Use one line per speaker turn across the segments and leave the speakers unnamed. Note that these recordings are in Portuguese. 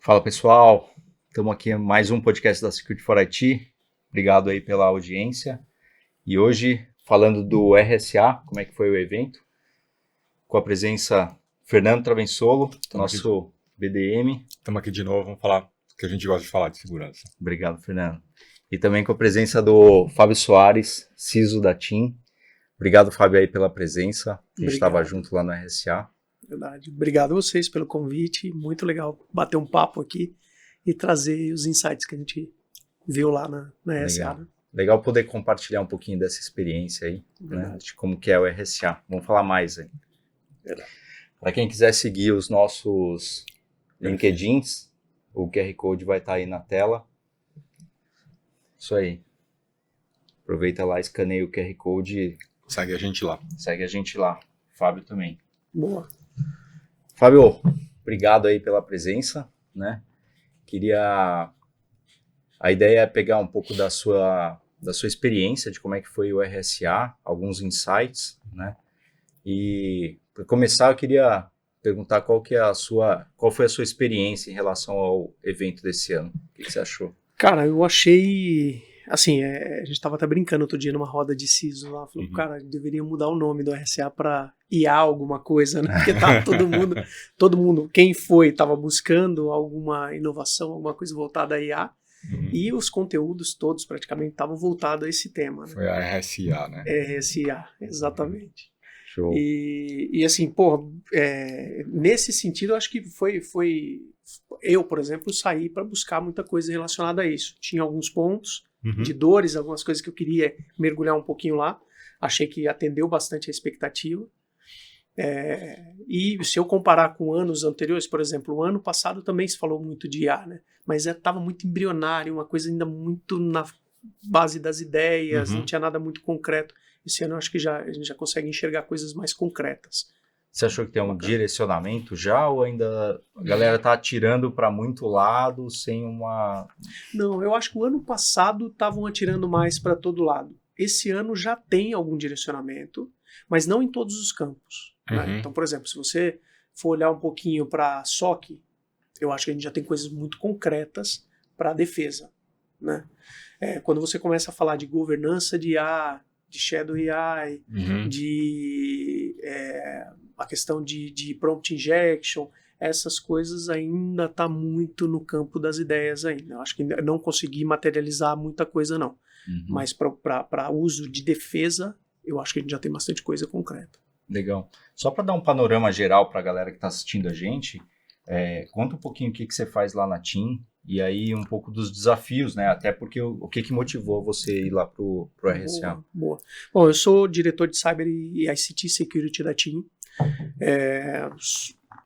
Fala pessoal, estamos aqui em mais um podcast da Security for IT. Obrigado aí pela audiência. E hoje falando do RSA, como é que foi o evento, com a presença Fernando Travensolo, nosso BDM.
Estamos aqui de novo, vamos falar o que a gente gosta de falar de segurança.
Obrigado, Fernando. E também com a presença do Fábio Soares, CISO da TIM. Obrigado, Fábio, aí pela presença. A gente estava junto lá no RSA.
Verdade. Obrigado a vocês pelo convite. Muito legal bater um papo aqui e trazer os insights que a gente viu lá na RSA. Né?
Legal poder compartilhar um pouquinho dessa experiência aí, né, de como que é o RSA. Vamos falar mais aí. Para quem quiser seguir os nossos LinkedIns, o QR Code vai estar aí na tela. Isso aí. Aproveita lá, escaneia o QR Code e
segue a gente lá.
Segue a gente lá. Fábio também.
Boa.
Fábio, obrigado aí pela presença, né? A ideia é pegar um pouco da sua experiência, de como é que foi o RSA, alguns insights, né? E para começar, eu queria perguntar qual foi a sua experiência em relação ao evento desse ano. O que você achou?
Cara, eu achei, assim, a gente estava até brincando outro dia numa roda de CISO lá, falou, cara, deveria mudar o nome do RSA para IA alguma coisa, né? Porque tava todo mundo, quem foi, estava buscando alguma inovação, alguma coisa voltada a IA, e os conteúdos todos praticamente estavam voltados a esse tema. Né?
Foi a RSA, né?
RSA, exatamente.
Show.
E assim, nesse sentido, eu acho que foi eu, por exemplo, saí para buscar muita coisa relacionada a isso. Tinha alguns pontos de dores, algumas coisas que eu queria mergulhar um pouquinho lá. Achei que atendeu bastante a expectativa. E se eu comparar com anos anteriores, por exemplo, o ano passado também se falou muito de IA, né? Mas estava muito embrionário, uma coisa ainda muito na base das ideias, não tinha nada muito concreto. Esse ano eu acho que a gente já consegue enxergar coisas mais concretas.
Você achou que tem um direcionamento já ou ainda a galera está atirando para muito lado sem uma...
Não, eu acho que o ano passado estavam atirando mais para todo lado. Esse ano já tem algum direcionamento, mas não em todos os campos. Né? Então, por exemplo, se você for olhar um pouquinho para SOC, eu acho que a gente já tem coisas muito concretas para a defesa. Né? Quando você começa a falar de governança de IA, de Shadow AI, a questão de prompt injection, essas coisas ainda está muito no campo das ideias ainda. Eu acho que não consegui materializar muita coisa não. Mas para uso de defesa, eu acho que a gente já tem bastante coisa concreta.
Legal. Só para dar um panorama geral para a galera que está assistindo a gente, conta um pouquinho o que você faz lá na TIM e aí um pouco dos desafios, né? Até porque o que motivou você ir lá pro RSA?
Boa. Bom, eu sou diretor de Cyber e ICT Security da TIM.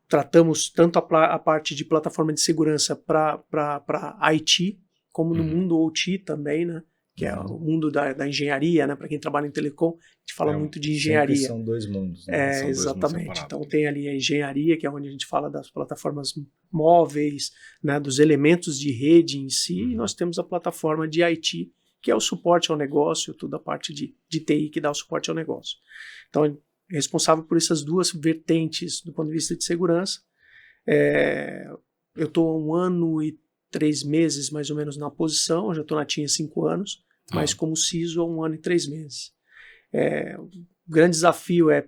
Tratamos tanto a parte de plataforma de segurança para IT, como no mundo OT também, né? Que é o mundo da engenharia, né? Para quem trabalha em telecom, a gente fala muito de engenharia.
São dois mundos. Né?
São exatamente. Dois mundos. Então tem ali a engenharia, que é onde a gente fala das plataformas móveis, né? Dos elementos de rede em si, e nós temos a plataforma de IT, que é o suporte ao negócio, toda a parte de TI que dá o suporte ao negócio. Então, é responsável por essas duas vertentes do ponto de vista de segurança. Eu estou há 1 ano e 3 meses, mais ou menos, na posição. Já estou na TIM há 5 anos, mas como CISO há 1 ano e 3 meses. O grande desafio é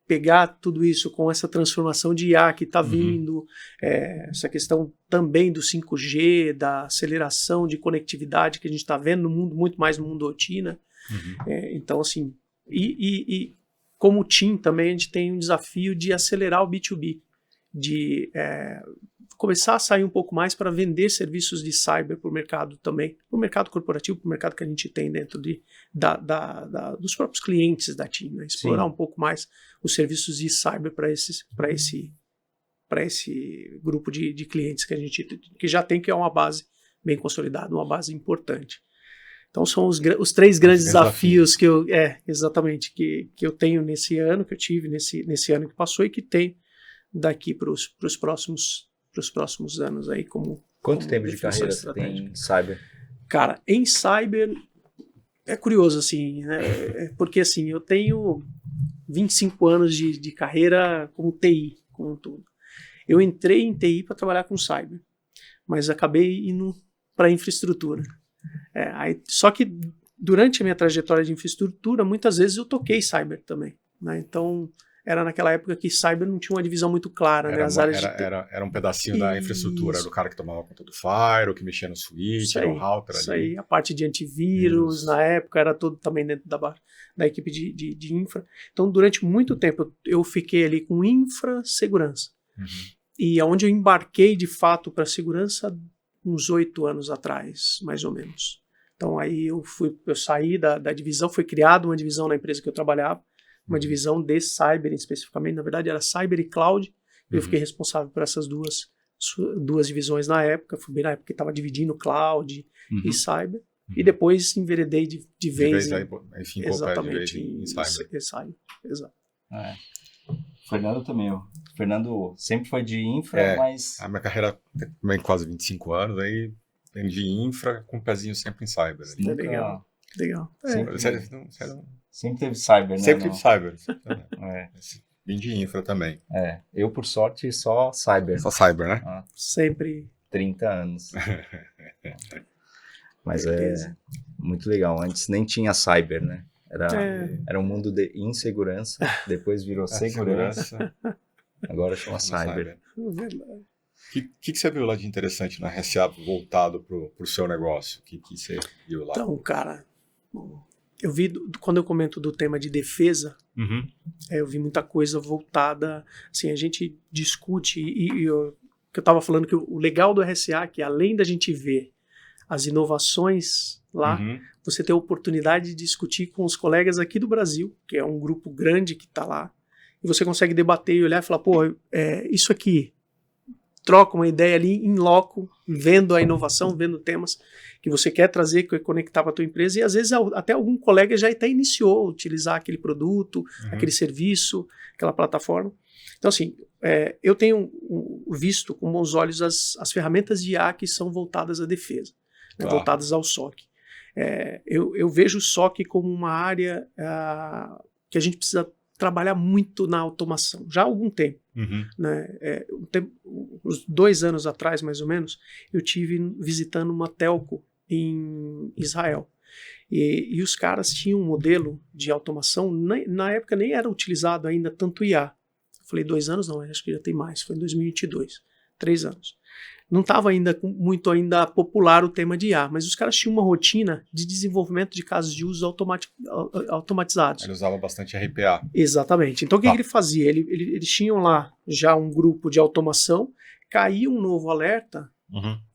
pegar tudo isso com essa transformação de IA que está vindo, essa questão também do 5G, da aceleração de conectividade que a gente está vendo no mundo, muito mais no mundo OT, né? Então, assim, e como TIM também a gente tem um desafio de acelerar o B2B, de começar a sair um pouco mais para vender serviços de cyber para o mercado também, para o mercado corporativo, para o mercado que a gente tem dentro dos próprios clientes da TIM, né? Explorar um pouco mais os serviços de cyber para esse grupo de clientes que a gente que já tem, que é uma base bem consolidada, uma base importante. Então são os 3 grandes desafios que eu que eu tenho nesse ano, que eu tive nesse ano que passou e que tenho daqui para os próximos anos aí como
Quanto tempo de carreira você tem em cyber?
Cara, em cyber é curioso assim, né? Porque assim, eu tenho 25 anos de carreira como TI, como tudo. Eu entrei em TI para trabalhar com cyber. mas acabei indo para infraestrutura. Só que durante a minha trajetória de infraestrutura, muitas vezes eu toquei cyber também, né? Então, era naquela época que cyber não tinha uma divisão muito clara, né? As áreas
era um pedacinho da infraestrutura, era o cara que tomava conta do firewall, que mexia no switch, no router ali.
Isso aí, a parte de antivírus, na época, era tudo também dentro da equipe de infra. Então, durante muito tempo, eu fiquei ali com infra, segurança. E aonde eu embarquei, de fato, para segurança, uns 8 anos atrás, mais ou menos. Então, aí eu saí da divisão, foi criada uma divisão na empresa que eu trabalhava, uma divisão de cyber especificamente, na verdade era cyber e cloud, eu fiquei responsável por essas duas divisões na época, foi bem na época que estava dividindo cloud e cyber, e depois enveredei de vez
enfim,
exatamente
em cyber.
Exato.
Fernando também, o Fernando sempre foi de infra, mas...
A minha carreira também quase 25 anos, aí vem de infra com um pezinho sempre em cyber.
Legal.
Sempre teve cyber, né?
Sempre teve cyber. Vim de infra também.
Eu, por sorte, só cyber.
Só cyber, né?
Sempre.
30 anos. Mas muito legal. Antes nem tinha cyber, né? Era um mundo de insegurança, depois virou segurança. Agora chama cyber.
Verdade.
O que você viu lá de interessante na RSA voltado para o seu negócio? O que você viu lá?
Então, cara, eu vi, quando eu comento do tema de defesa, eu vi muita coisa voltada, assim, a gente discute, que eu estava falando que o legal do RSA é que além da gente ver as inovações lá, você tem a oportunidade de discutir com os colegas aqui do Brasil, que é um grupo grande que está lá, e você consegue debater e olhar e falar, pô, isso aqui, troca uma ideia ali em loco, vendo a inovação, vendo temas que você quer trazer, que quer conectar para a tua empresa, e às vezes até algum colega já até iniciou a utilizar aquele produto, aquele serviço, aquela plataforma. Então, assim, eu tenho visto com bons olhos as ferramentas de IA que são voltadas à defesa, né, voltadas ao SOC. Eu vejo o SOC como uma área que a gente precisa trabalhar muito na automação, já há algum tempo. Né? Uns 2 anos atrás, mais ou menos, eu tive visitando uma telco em Israel. E os caras tinham um modelo de automação, na época nem era utilizado ainda tanto IA. Eu falei 2 anos, não, acho que já tem mais, foi em 2022, 3 anos. Não estava ainda muito ainda popular o tema de IA, mas os caras tinham uma rotina de desenvolvimento de casos de uso automatizados.
Ele usava bastante RPA.
Exatamente. Então o que ele fazia? Eles tinham lá já um grupo de automação, caía um novo alerta,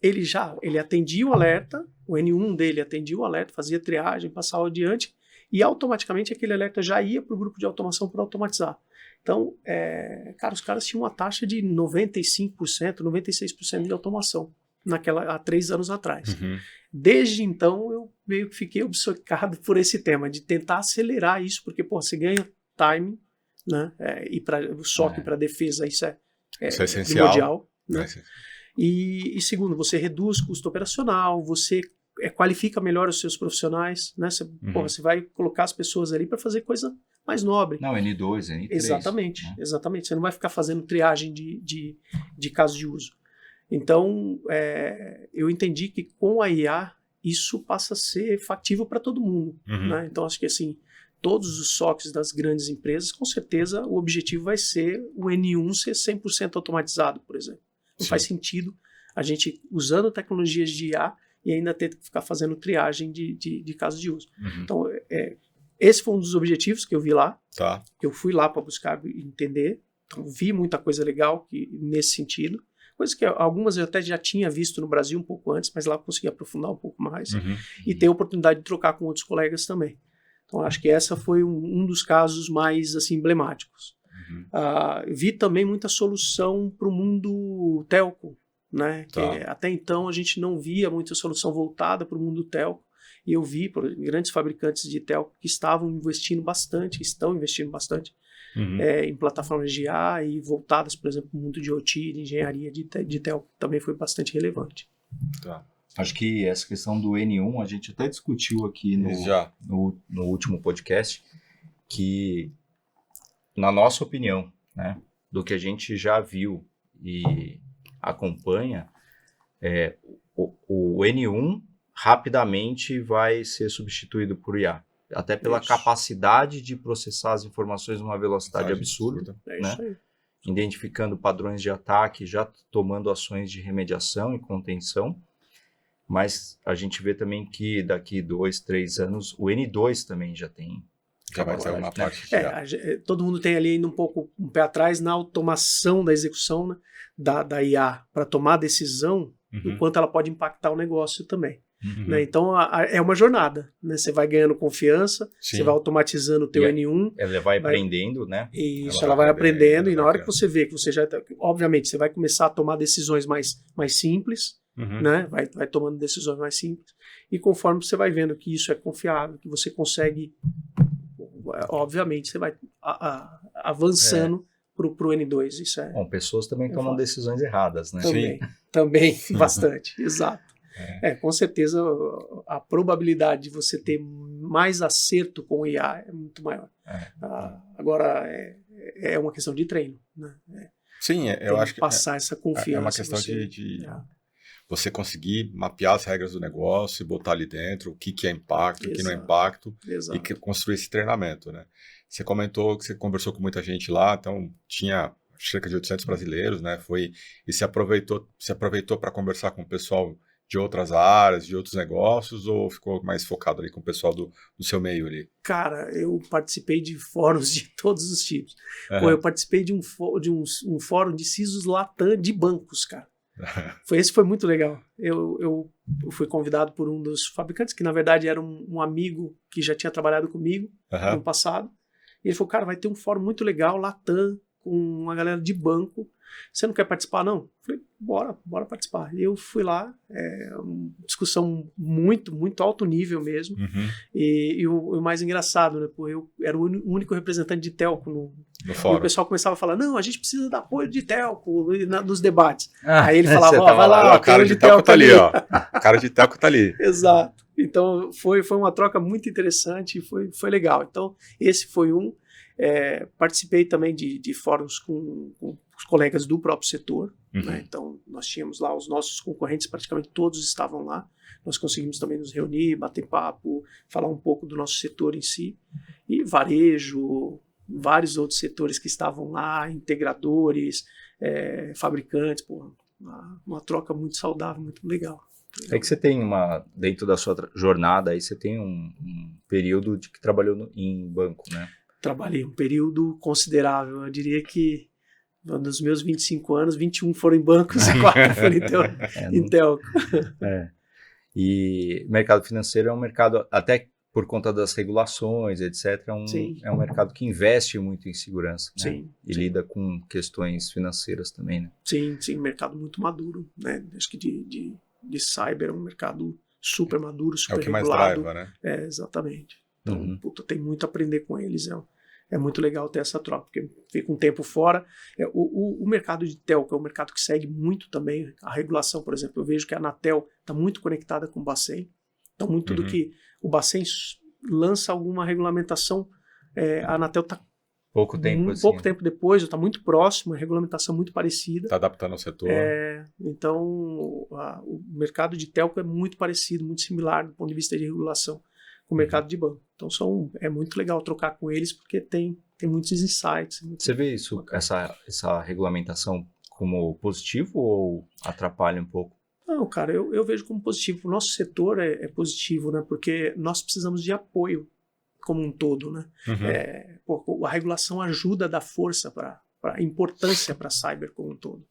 ele atendia o alerta, o N1 dele atendia o alerta, fazia triagem, passava adiante, e automaticamente aquele alerta já ia para o grupo de automação para automatizar. Então, cara, os caras tinham uma taxa de 95%, 96% de automação há 3 anos atrás. Desde então, eu meio que fiquei obcecado por esse tema, de tentar acelerar isso, porque, pô, você ganha time, né? E para o SOC, para defesa, isso é
essencial.
primordial. Né? E segundo, você reduz custo operacional, você qualifica melhor os seus profissionais, né? Você vai colocar as pessoas ali para fazer coisa mais nobre.
Não, N2, N3.
Exatamente,
né?
exatamente. Você não vai ficar fazendo triagem de casos de uso. Então, eu entendi que com a IA, isso passa a ser factível para todo mundo. Né? Então, acho que assim, todos os SOCs das grandes empresas, com certeza, o objetivo vai ser o N1 ser 100% automatizado, por exemplo. Não faz sentido a gente, usando tecnologias de IA, e ainda ter que ficar fazendo triagem de casos de uso. Então, esse foi um dos objetivos que eu vi lá. Eu fui lá para buscar entender. Então, vi muita coisa legal nesse sentido. Coisas que algumas eu até já tinha visto no Brasil um pouco antes, mas lá eu consegui aprofundar um pouco mais. E ter a oportunidade de trocar com outros colegas também. Então, acho que essa foi um dos casos mais assim, emblemáticos. Vi também muita solução para o mundo telco. Né? Até então a gente não via muita solução voltada para o mundo telco, e eu vi grandes fabricantes de telco que estão investindo bastante em plataformas de IA e voltadas, por exemplo, para o mundo de OT, de engenharia de telco, também foi bastante relevante.
Acho que essa questão do N1 a gente até discutiu aqui no último podcast, que na nossa opinião, né, do que a gente já viu e acompanha, o N1 rapidamente vai ser substituído por IA. Até pela
Isso.
capacidade de processar as informações numa velocidade absurda,
É
né?
isso aí.
Identificando padrões de ataque, já tomando ações de remediação e contenção. Mas a gente vê também que daqui 2, 3 anos, o N2 também já tem.
Já vai ter uma parte de
Todo mundo tem ali ainda um pé atrás na automação da execução, né, da IA para tomar a decisão, o quanto ela pode impactar o negócio também. Né? Então é uma jornada, né? Você vai ganhando confiança,
Sim.
você vai automatizando o teu N1.
Ela vai aprendendo, né?
Isso, ela vai aprendendo, e na hora que você vê que você já tá, obviamente, você vai começar a tomar decisões mais simples, né? Vai tomando decisões mais simples, e conforme você vai vendo que isso é confiável, que você consegue, obviamente, você vai avançando pro N2. Isso é.
Bom, pessoas também tomam decisões erradas, né?
Também bastante, exato. Com certeza a probabilidade de você ter mais acerto com o IA é muito maior. Agora é uma questão de treino, né?
Sim, eu acho que
passar essa confiança.
É uma questão de você conseguir mapear as regras do negócio e botar ali dentro o que é impacto, o que não é impacto, e construir esse treinamento, né? Você comentou que você conversou com muita gente lá, então tinha cerca de 800 brasileiros, né? E se aproveitou para conversar com o pessoal de outras áreas, de outros negócios, ou ficou mais focado ali com o pessoal do seu meio ali?
Cara, eu participei de fóruns de todos os tipos. Pô, eu participei de um fórum de CISOs Latam de bancos, cara. Esse foi muito legal. Eu fui convidado por um dos fabricantes, que na verdade era um amigo que já tinha trabalhado comigo no passado. E ele falou, cara, vai ter um fórum muito legal, Latam, com uma galera de banco. Você não quer participar, não? Eu falei, bora participar. E eu fui lá, uma discussão muito, muito alto nível mesmo. E o mais engraçado, né? Pô, eu era o único representante de telco no fórum. E o pessoal começava a falar, não, a gente precisa dar apoio de telco nos debates. Aí ele falava, vai lá,
o cara de telco tá ali, ó. O cara de telco tá ali.
Exato. Então foi uma troca muito interessante e foi legal. Então esse foi um. Participei também de fóruns com os colegas do próprio setor, né? Então nós tínhamos lá os nossos concorrentes, praticamente todos estavam lá. Nós conseguimos também nos reunir, bater papo, falar um pouco do nosso setor em si, e varejo, vários outros setores que estavam lá, integradores, fabricantes, uma troca muito saudável, muito legal.
É que você tem dentro da sua jornada, aí você tem um período de que trabalhou em banco, né?
Trabalhei um período considerável, eu diria que nos meus 25 anos, 21 foram em bancos e 4 foram em telco.
E mercado financeiro é um mercado, até por conta das regulações, etc., é um mercado que investe muito em segurança, né? E lida com questões financeiras também, né?
Sim, mercado muito maduro, né? Acho que de cyber é um mercado super maduro, super regulado.
É o que mais driva, né?
Exatamente. Então, tem muito a aprender com eles. É muito legal ter essa troca, porque fica um tempo fora. O mercado de telco é um mercado que segue muito também a regulação. Por exemplo, eu vejo que a Anatel está muito conectada com o Bacen. Então, muito do que o Bacen lança alguma regulamentação, a Anatel está
pouco tempo
depois, está muito próximo, a regulamentação muito parecida.
Está adaptando ao setor.
Então, o mercado de telco é muito parecido, muito similar do ponto de vista de regulação com o mercado de banco. Então é muito legal trocar com eles, porque tem muitos insights.
Você vê isso, essa regulamentação como positivo ou atrapalha um pouco?
Não, cara, eu vejo como positivo. O nosso setor é positivo, né? Porque nós precisamos de apoio como um todo, né? A regulação ajuda a dar força a importância para a cyber como um todo.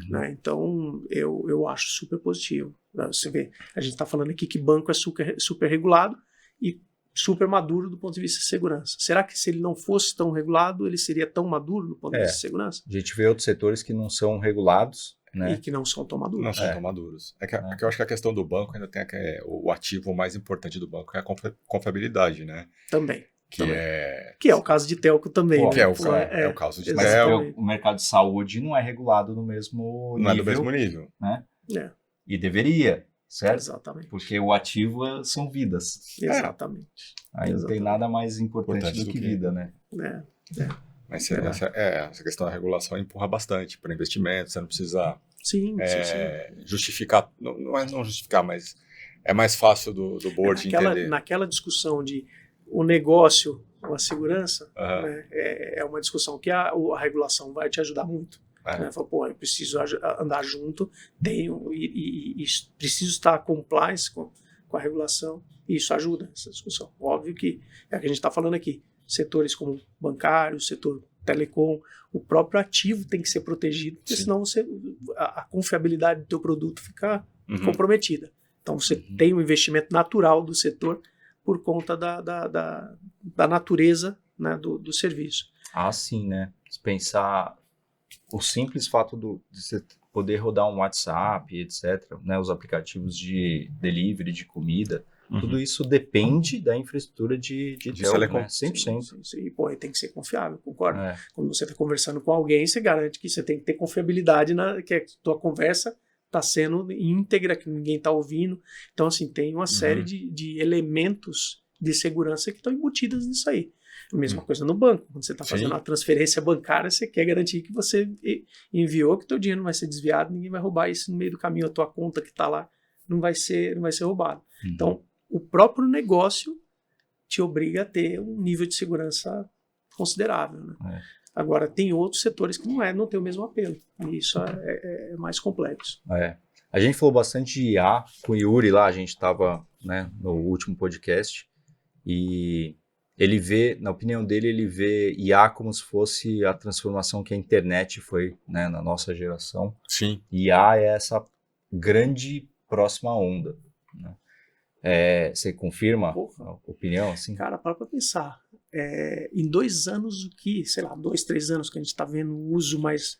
Né? Então, eu acho super positivo. Você vê, a gente está falando aqui que banco é super regulado e super maduro do ponto de vista de segurança. Será que se ele não fosse tão regulado, ele seria tão maduro do ponto de vista de segurança?
A gente vê outros setores que não são regulados, né?
E que não são tão maduros.
Não são tão maduros. É que eu acho que a questão do banco ainda tem o ativo mais importante do banco, é a confiabilidade, né?
Também.
Que
é o caso de telco também.
Pô,
né?
é o caso de
telco. O mercado de saúde não é regulado no mesmo nível.
Não é do mesmo nível.
Né? E deveria, certo?
Exatamente.
Porque o ativo são vidas.
Exatamente.
Aí não tem nada mais importante do que vida, né?
Mas essa questão da regulação empurra bastante para investimento, você não precisa
Sim.
justificar, não é não justificar, mas é mais fácil do board entender.
Naquela discussão de o negócio ou a segurança, né, é uma discussão que a regulação vai te ajudar muito. Né? Fala, pô, eu preciso andar junto, e preciso estar compliance com a regulação, e isso ajuda essa discussão. Óbvio que é o que a gente está falando aqui, setores como bancário, setor telecom, o próprio ativo tem que ser protegido, porque senão a confiabilidade do teu produto fica comprometida. Então você tem um investimento natural do setor por conta da natureza, né, do serviço.
Ah, sim, né? Se pensar o simples fato de você poder rodar um WhatsApp, etc., né, os aplicativos de delivery, de comida, tudo isso depende da infraestrutura de telecom, né? 100%.
Sim. E, pô, tem que ser confiável, concordo. Quando você está conversando com alguém, você garante que você tem que ter confiabilidade, que a tua conversa está sendo íntegra, que ninguém está ouvindo. Então, assim, tem uma série de elementos de segurança que estão embutidos nisso aí. A mesma coisa no banco. Quando você está fazendo uma transferência bancária, você quer garantir que você enviou, que o teu dinheiro não vai ser desviado, ninguém vai roubar isso no meio do caminho, a tua conta que está lá não vai ser roubado. Então, o próprio negócio te obriga a ter um nível de segurança considerável. Né? Agora, tem outros setores que não tem o mesmo apelo. E isso é mais complexo.
A gente falou bastante de IA com o Yuri lá, a gente estava, né, no último podcast, e ele vê, na opinião dele, ele vê IA como se fosse a transformação que a internet foi, né, na nossa geração.
Sim.
IA é essa grande próxima onda, né? Você confirma a opinião? Assim?
Cara, para pensar. Em 2 anos, 2-3 anos que a gente está vendo o uso mais...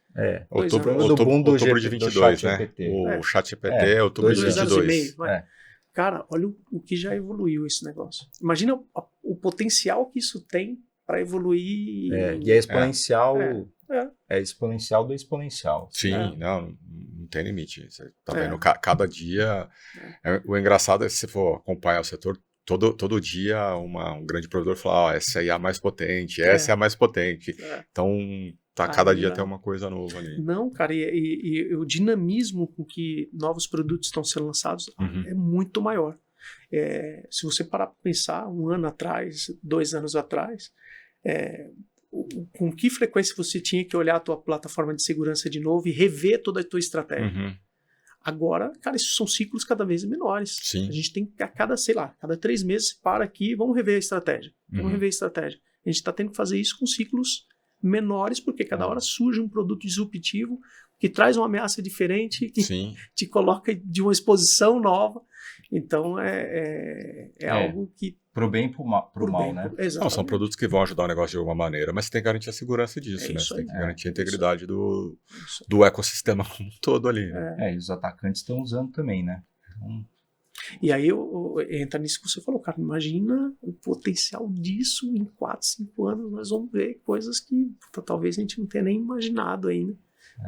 Outubro de 22, né? O ChatGPT é outubro de 22.
2 anos e meio. Cara, olha o que já evoluiu esse negócio. Imagina o potencial que isso tem para evoluir.
E é exponencial. É exponencial do exponencial.
Sim, não tem limite. Você tá vendo cada dia. O engraçado é que se você for acompanhar o setor, todo dia um grande provedor fala, essa aí é a mais potente, essa é a mais potente. Então, cada dia tem uma coisa nova ali.
Não, cara, e o dinamismo com que novos produtos estão sendo lançados é muito maior. Se você parar para pensar, 1 ano atrás, 2 anos atrás, com que frequência você tinha que olhar a tua plataforma de segurança de novo e rever toda a tua estratégia? Agora, cara, esses são ciclos cada vez menores.
Sim.
A gente tem cada 3 meses, para aqui, vamos rever a estratégia. A gente está tendo que fazer isso com ciclos menores, porque cada hora surge um produto disruptivo que traz uma ameaça diferente, que te coloca de uma exposição nova. Então, algo que...
Pro bem e pro mal, né?
Não, são produtos que vão ajudar o negócio de alguma maneira, mas você tem que garantir a segurança disso, né? Você tem que garantir a integridade do ecossistema como um todo ali.
E os atacantes estão usando também, né?
E aí entra nisso que você falou, cara, imagina o potencial disso em 4-5 anos, nós vamos ver coisas que talvez a gente não tenha nem imaginado ainda.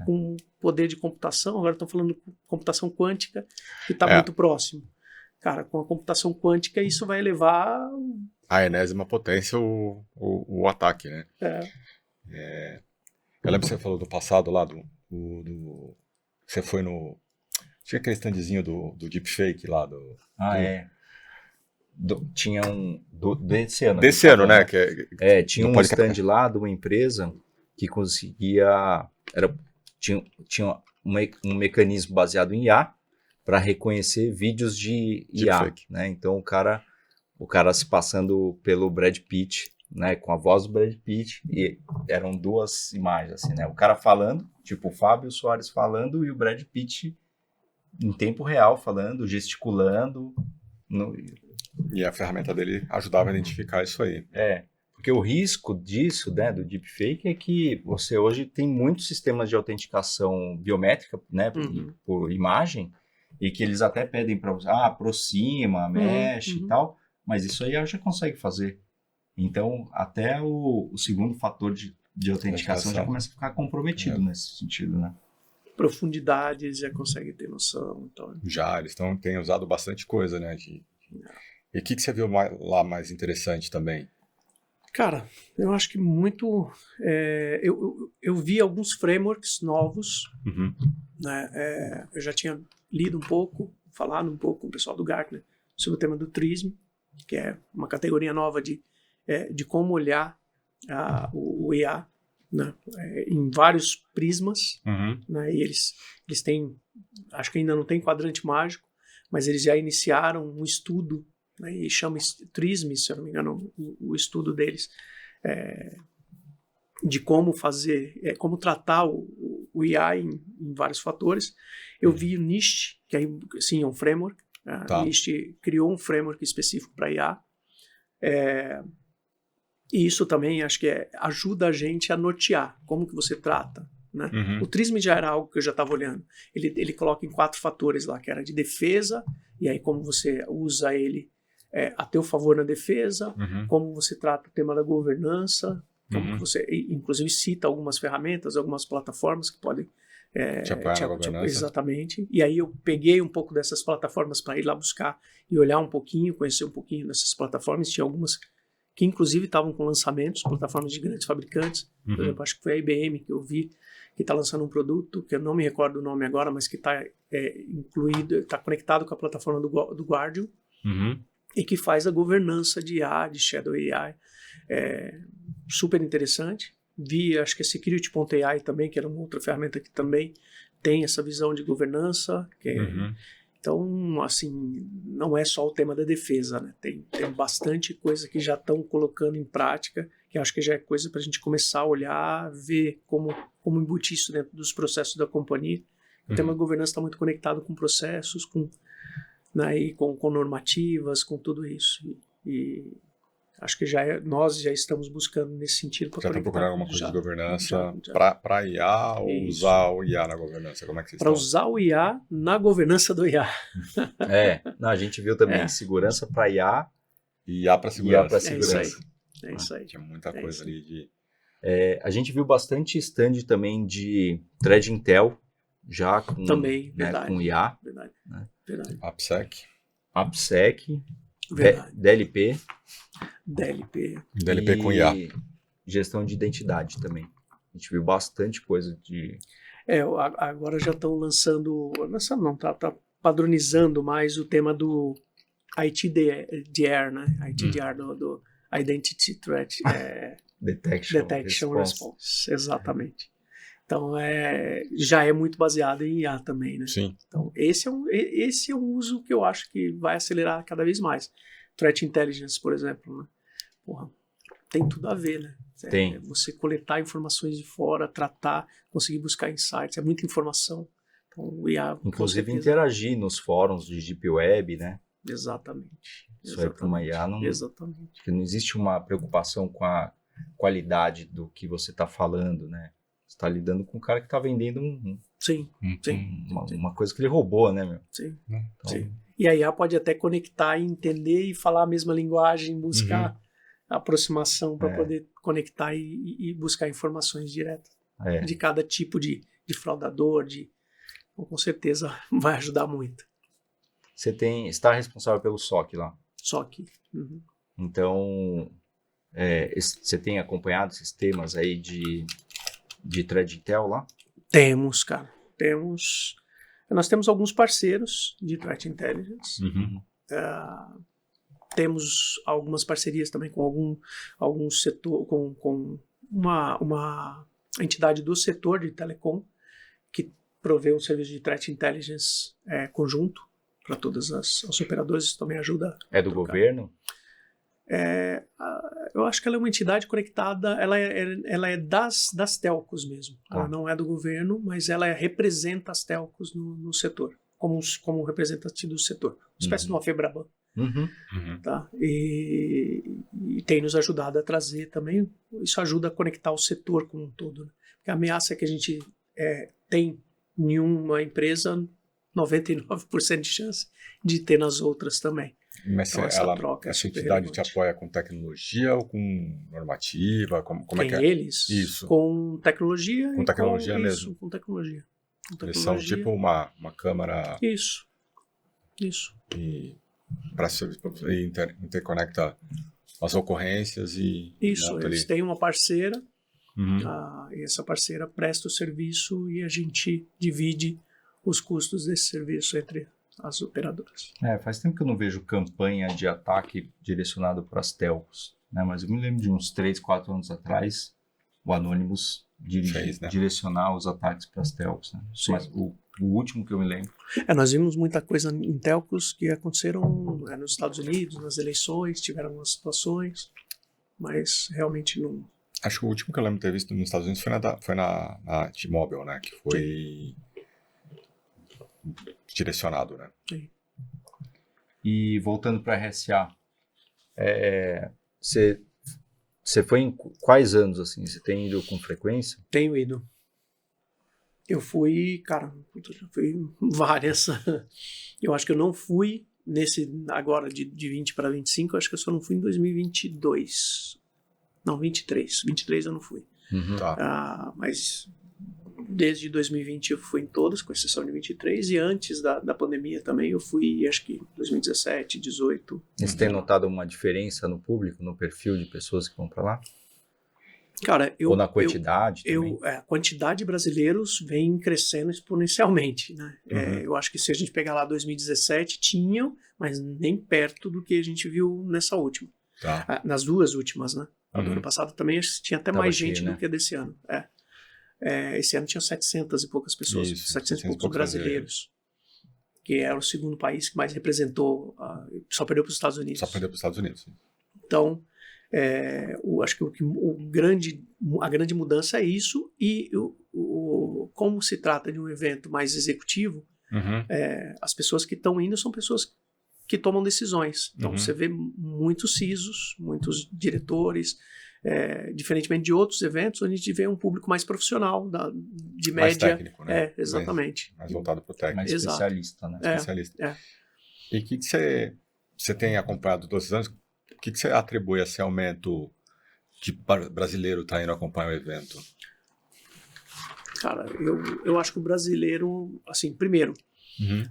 Com poder de computação, agora estão falando de computação quântica, que está muito próximo. Cara, com a computação quântica, isso vai elevar...
A enésima potência o ataque, né? Eu lembro que você falou do passado lá, você foi no... Tinha aquele standzinho do deepfake lá.
Tinha um... Desse ano.
Desse ano, né?
Tinha um stand lá de uma empresa que conseguia... Tinha um mecanismo baseado em IA para reconhecer vídeos de IA, né? Então o cara se passando pelo Brad Pitt, né? Com a voz do Brad Pitt, e eram 2 imagens, assim, né? O cara falando, tipo o Fábio Soares falando, e o Brad Pitt em tempo real falando, gesticulando.
E a ferramenta dele ajudava a identificar isso aí.
Porque o risco disso, né, do deepfake, é que você hoje tem muitos sistemas de autenticação biométrica, né, por imagem, e que eles até pedem para usar, aproxima, mexe e tal, mas isso aí já consegue fazer. Então, até o segundo fator de autenticação já começa a ficar comprometido nesse sentido, né?
Profundidade, eles já conseguem ter noção. Então...
eles têm usado bastante coisa, né? E o que você viu lá mais interessante também?
Cara, eu acho que muito... eu vi alguns frameworks novos né, eu já tinha lido um pouco, falado um pouco com o pessoal do Gartner sobre o tema do TRISM, que é uma categoria nova de como olhar o IA, né, em vários prismas, né, e eles têm, acho que ainda não tem quadrante mágico, mas eles já iniciaram um estudo, né, e chama TRISM, se eu não me engano, o estudo deles, de como fazer, como tratar o IA em vários fatores. Eu vi o NIST, que é um framework. O NIST criou um framework específico para IA. E isso também acho que ajuda a gente a nortear como que você trata, né? O TRISM já era algo que eu já estava olhando. Ele coloca em 4 fatores lá, que era de defesa, e aí como você usa ele a teu favor na defesa, como você trata o tema da governança, como que você, inclusive, cita algumas ferramentas, algumas plataformas que podem
te apoiar na governança.
Exatamente. E aí eu peguei um pouco dessas plataformas para ir lá buscar e olhar um pouquinho, conhecer um pouquinho dessas plataformas. Tinha algumas que, inclusive, estavam com lançamentos, plataformas de grandes fabricantes. Por exemplo, acho que foi a IBM que eu vi, que está lançando um produto, que eu não me recordo o nome agora, mas que está incluído, está conectado com a plataforma do Guardian, e que faz a governança de IA, de Shadow AI. Super interessante. Vi, acho que a Security.ai também, que era uma outra ferramenta que também tem essa visão de governança. Então, assim, não é só o tema da defesa, né? Tem bastante coisa que já estão colocando em prática, que acho que já é coisa para a gente começar a olhar, ver como embutir isso dentro dos processos da companhia. O tema da governança está muito conectado com processos, né, e com normativas, com tudo isso. E acho que nós já estamos buscando nesse sentido.
Já está procurando alguma coisa de governança para IA ou usar o IA na governança? Como é que vocês
estão? Para usar o IA na governança do IA.
A gente viu também segurança para IA
e IA para segurança.
É isso aí.
Tinha muita coisa ali de...
a gente viu bastante stand também de Threat Intel, já com,
também,
com IA.
Verdade.
AppSec.
DLP.
DLP com IA.
Gestão de identidade também. A gente viu bastante coisa de...
agora já estão lançando não, tá padronizando mais o tema do ITDR, né? ITDR do Identity Threat Detection Response. Exatamente. Então, já é muito baseado em IA também, né?
Sim.
Então, esse é um uso que eu acho que vai acelerar cada vez mais. Threat Intelligence, por exemplo, né? Porra, tem tudo a ver, né?
Tem.
Você coletar informações de fora, tratar, conseguir buscar insights, é muita informação. Então, o IA,
inclusive interagir nos fóruns de Deep Web, né?
Exatamente.
Isso aí para uma IA
Exatamente.
Porque não existe uma preocupação com a qualidade do que você está falando, né? Você está lidando com um cara que está vendendo uma coisa que ele roubou, né, meu?
Sim.
Então,
sim. E a IA pode até conectar e entender e falar a mesma linguagem, buscar aproximação para poder conectar e buscar informações diretas de cada tipo de fraudador. Então, com certeza vai ajudar muito.
Você está responsável pelo SOC lá?
SOC.
Então, você tem acompanhado esses temas aí de Threat Intel lá?
Temos, cara. Nós temos alguns parceiros de Threat Intelligence. Temos algumas parcerias também com algum setor, com uma entidade do setor de telecom que provê um serviço de Threat Intelligence conjunto para todas os operadores. Isso também ajuda.
É do governo?
Eu acho que ela é uma entidade conectada, ela é das telcos mesmo. Ela não é do governo, mas ela representa as telcos no setor, como representante do setor. Uma espécie de uma FEBRABAN. Tá? E tem nos ajudado a trazer também, isso ajuda a conectar o setor como um todo. Né? Porque a ameaça que a gente tem em uma empresa, 99% de chance de ter nas outras também.
Mas
então,
essa entidade te apoia com tecnologia ou com normativa? Como é que é?
Eles?
Isso.
Com tecnologia.
Com tecnologia mesmo?
Isso, com tecnologia.
Eles são tipo uma câmara...
Isso.
E interconecta as ocorrências e...
Isso, eles têm uma parceira, e essa parceira presta o serviço e a gente divide os custos desse serviço entre as operadoras.
Faz tempo que eu não vejo campanha de ataque direcionado para as telcos, né? Mas eu me lembro de uns 3, 4 anos atrás, o Anonymous direcionar os ataques para as telcos, né? Mas o último que eu me lembro.
Nós vimos muita coisa em telcos que aconteceram nos Estados Unidos, nas eleições, tiveram algumas situações, mas realmente não...
Acho que o último que eu lembro de ter visto nos Estados Unidos foi na T-Mobile, né? Que foi direcionado, né?
Sim.
E voltando para a RSA, você foi em quais anos, assim? Você tem ido com frequência?
Tenho ido. Eu fui, cara, fui várias. Eu acho que eu não fui nesse agora de 20 para 25, acho que eu só não fui em 2022. Não, 23. 23 eu não fui.
Tá.
Mas desde 2020 eu fui em todas, com exceção de 23, e antes da pandemia também eu fui, acho que 2017, 18.
Você tem notado uma diferença no público, no perfil de pessoas que vão para lá?
Cara,
ou na quantidade também?
A quantidade de brasileiros vem crescendo exponencialmente, né? Eu acho que se a gente pegar lá 2017, tinham, mas nem perto do que a gente viu nessa última.
Tá.
Nas duas últimas, né? Do ano passado também tinha até mais gente
né?
do que desse ano. Esse ano tinha 700 e poucas pessoas,
Isso,
700 e poucos brasileiros, que era o segundo país que mais representou, só perdeu para os Estados Unidos.
Só perdeu para os Estados Unidos.
Então, acho que a grande mudança é isso, e como se trata de um evento mais executivo, as pessoas que estão indo são pessoas que tomam decisões. Então você vê muitos CISOs, muitos diretores, diferentemente de outros eventos, onde a gente vê um público mais profissional, de
mais
média.
Técnico, né?
Exatamente.
Mais voltado para o técnico.
Mais especialista, né?
Especialista. E o que você tem acompanhado todos os anos? O que você atribui a esse aumento de brasileiro estar indo acompanhar o evento?
Cara, eu acho que o brasileiro, assim, primeiro,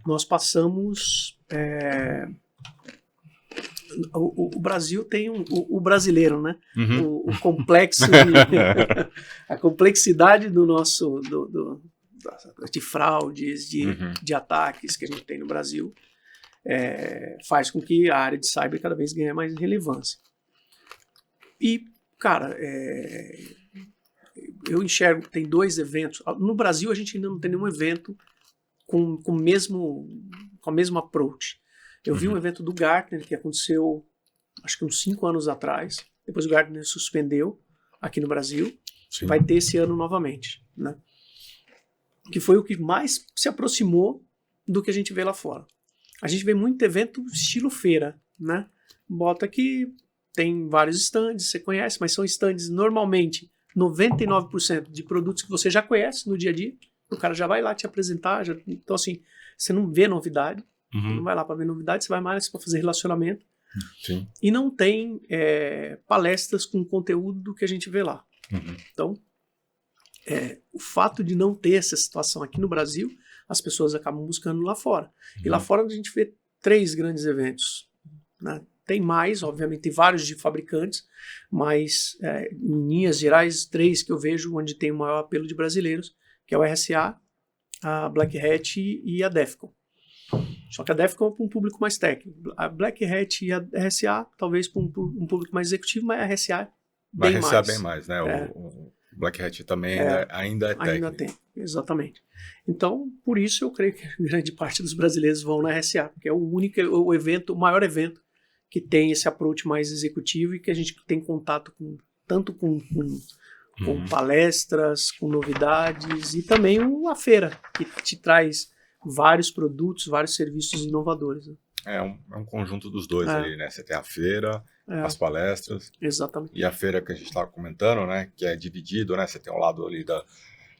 nós passamos... O Brasil tem o brasileiro, né? O complexo a complexidade do nosso de fraudes, de ataques que a gente tem no Brasil, faz com que a área de cyber cada vez ganhe mais relevância. E, cara, eu enxergo que tem 2 eventos. No Brasil a gente ainda não tem nenhum evento com a mesma approach. Eu vi um evento do Gartner que aconteceu, acho que uns 5 anos atrás. Depois o Gartner suspendeu aqui no Brasil.
Sim.
Vai ter esse ano novamente, né? Que foi o que mais se aproximou do que a gente vê lá fora. A gente vê muito evento estilo feira, né? Bota que tem vários stands, você conhece, mas são stands normalmente 99% de produtos que você já conhece no dia a dia. O cara já vai lá te apresentar. Então, assim, você não vê novidade. Não vai lá para ver novidade, você vai mais para fazer relacionamento.
Sim.
E não tem palestras com conteúdo do que a gente vê lá. Então, o fato de não ter essa situação aqui no Brasil, as pessoas acabam buscando lá fora. E lá fora a gente vê 3 grandes eventos, né? Tem mais, obviamente, tem vários de fabricantes, mas em linhas gerais, 3 que eu vejo onde tem o maior apelo de brasileiros, que é o RSA, a Black Hat e a Defcon. Só que a Defcon é para um público mais técnico. A Black Hat e a RSA, talvez para um público mais executivo, mas a RSA bem mais.
A RSA bem mais, né? O Black Hat também ainda é técnico.
Ainda tem, exatamente. Então, por isso eu creio que grande parte dos brasileiros vão na RSA, porque é o maior evento que tem esse approach mais executivo e que a gente tem contato tanto com palestras, com novidades, e também a feira, que te traz vários produtos, vários serviços inovadores. Né?
É um conjunto dos dois ali, né? Você tem a feira, as palestras.
Exatamente.
E a feira que a gente estava comentando, né? Que é dividido, né? Você tem um lado ali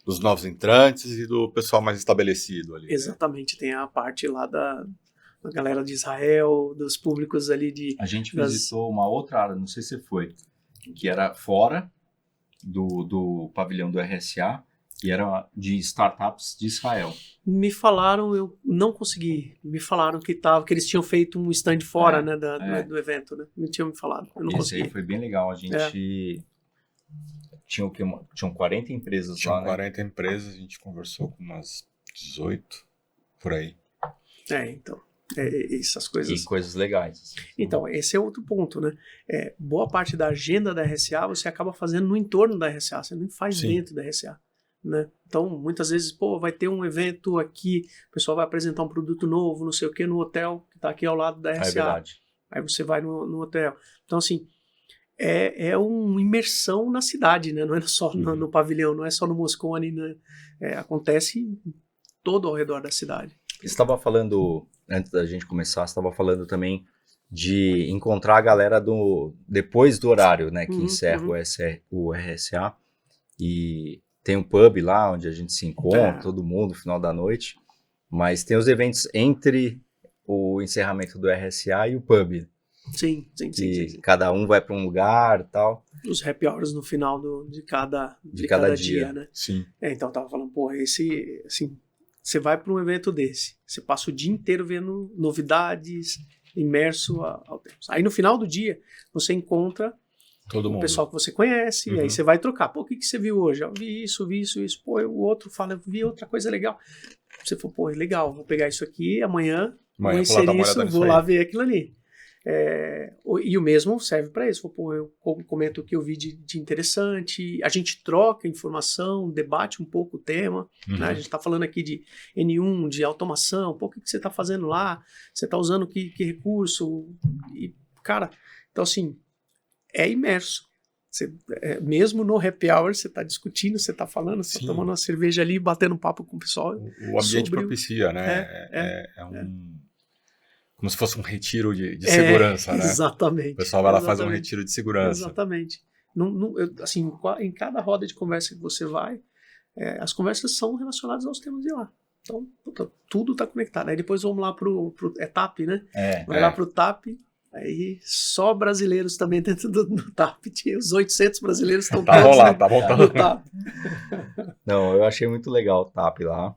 dos novos entrantes e do pessoal mais estabelecido ali.
Exatamente. Né? Tem a parte lá da galera de Israel, dos públicos ali de...
A gente visitou uma outra área, não sei se foi, que era fora do pavilhão do RSA, e era de startups de Israel.
Me falaram, eu não consegui. Me falaram que eles tinham feito um stand fora, né, do evento, né? Me tinham me falado. Eu não consegui.
Aí foi bem legal. A gente tinham 40 empresas lá, né?
40 empresas, a gente conversou com umas 18. por aí.
Então, essas coisas.
E coisas legais. Assim.
Então, esse é outro ponto, né? Boa parte da agenda da RSA você acaba fazendo no entorno da RSA, você não faz dentro da RSA. Né? Então, muitas vezes, vai ter um evento aqui, o pessoal vai apresentar um produto novo, não sei o que, no hotel que está aqui ao lado da RSA.
É verdade.
Aí você vai no hotel. Então, assim, é uma imersão na cidade, né? Não é só no pavilhão, não é só no Moscone, né? Acontece todo ao redor da cidade.
Você estava falando, antes da gente começar, você estava falando também de encontrar a galera depois do horário, né? Que encerra o RSA. E tem um pub lá onde a gente se encontra, todo mundo, no final da noite. Mas tem os eventos entre o encerramento do RSA e o pub.
Sim.
Cada um vai para um lugar e tal.
Os happy hours no final de cada dia, né?
Sim.
Então, eu tava falando, assim, você vai para um evento desse, você passa o dia inteiro vendo novidades, imerso ao tempo. Aí no final do dia, você encontra
todo mundo.
O pessoal que você conhece, e aí você vai trocar. Pô, o que você viu hoje? Eu vi isso. Pô, o outro fala, eu vi outra coisa legal. Você falou, pô, legal, vou pegar isso aqui, amanhã vou inserir isso, vou lá ver aquilo ali. E o mesmo serve para isso. Pô, eu comento o que eu vi de interessante, a gente troca informação, debate um pouco o tema, né? A gente está falando aqui de N1, de automação, pô, o que você está fazendo lá? Você está usando que recurso? E, cara, então assim, é imerso. Mesmo no happy hour, você está discutindo, você está falando, você está tomando uma cerveja ali, batendo papo com o pessoal.
O ambiente propicia, né? Como se fosse um retiro de segurança, né?
Exatamente.
O pessoal vai lá fazer um retiro de segurança.
Exatamente. Assim, em cada roda de conversa que você vai, as conversas são relacionadas aos temas de lá. Então, tudo está conectado. Aí depois vamos lá pro TAP, né? Vai lá pro TAP, aí só brasileiros também dentro do TAP. Os 800 brasileiros estão todos no TAP.
Não, eu achei muito legal o TAP lá,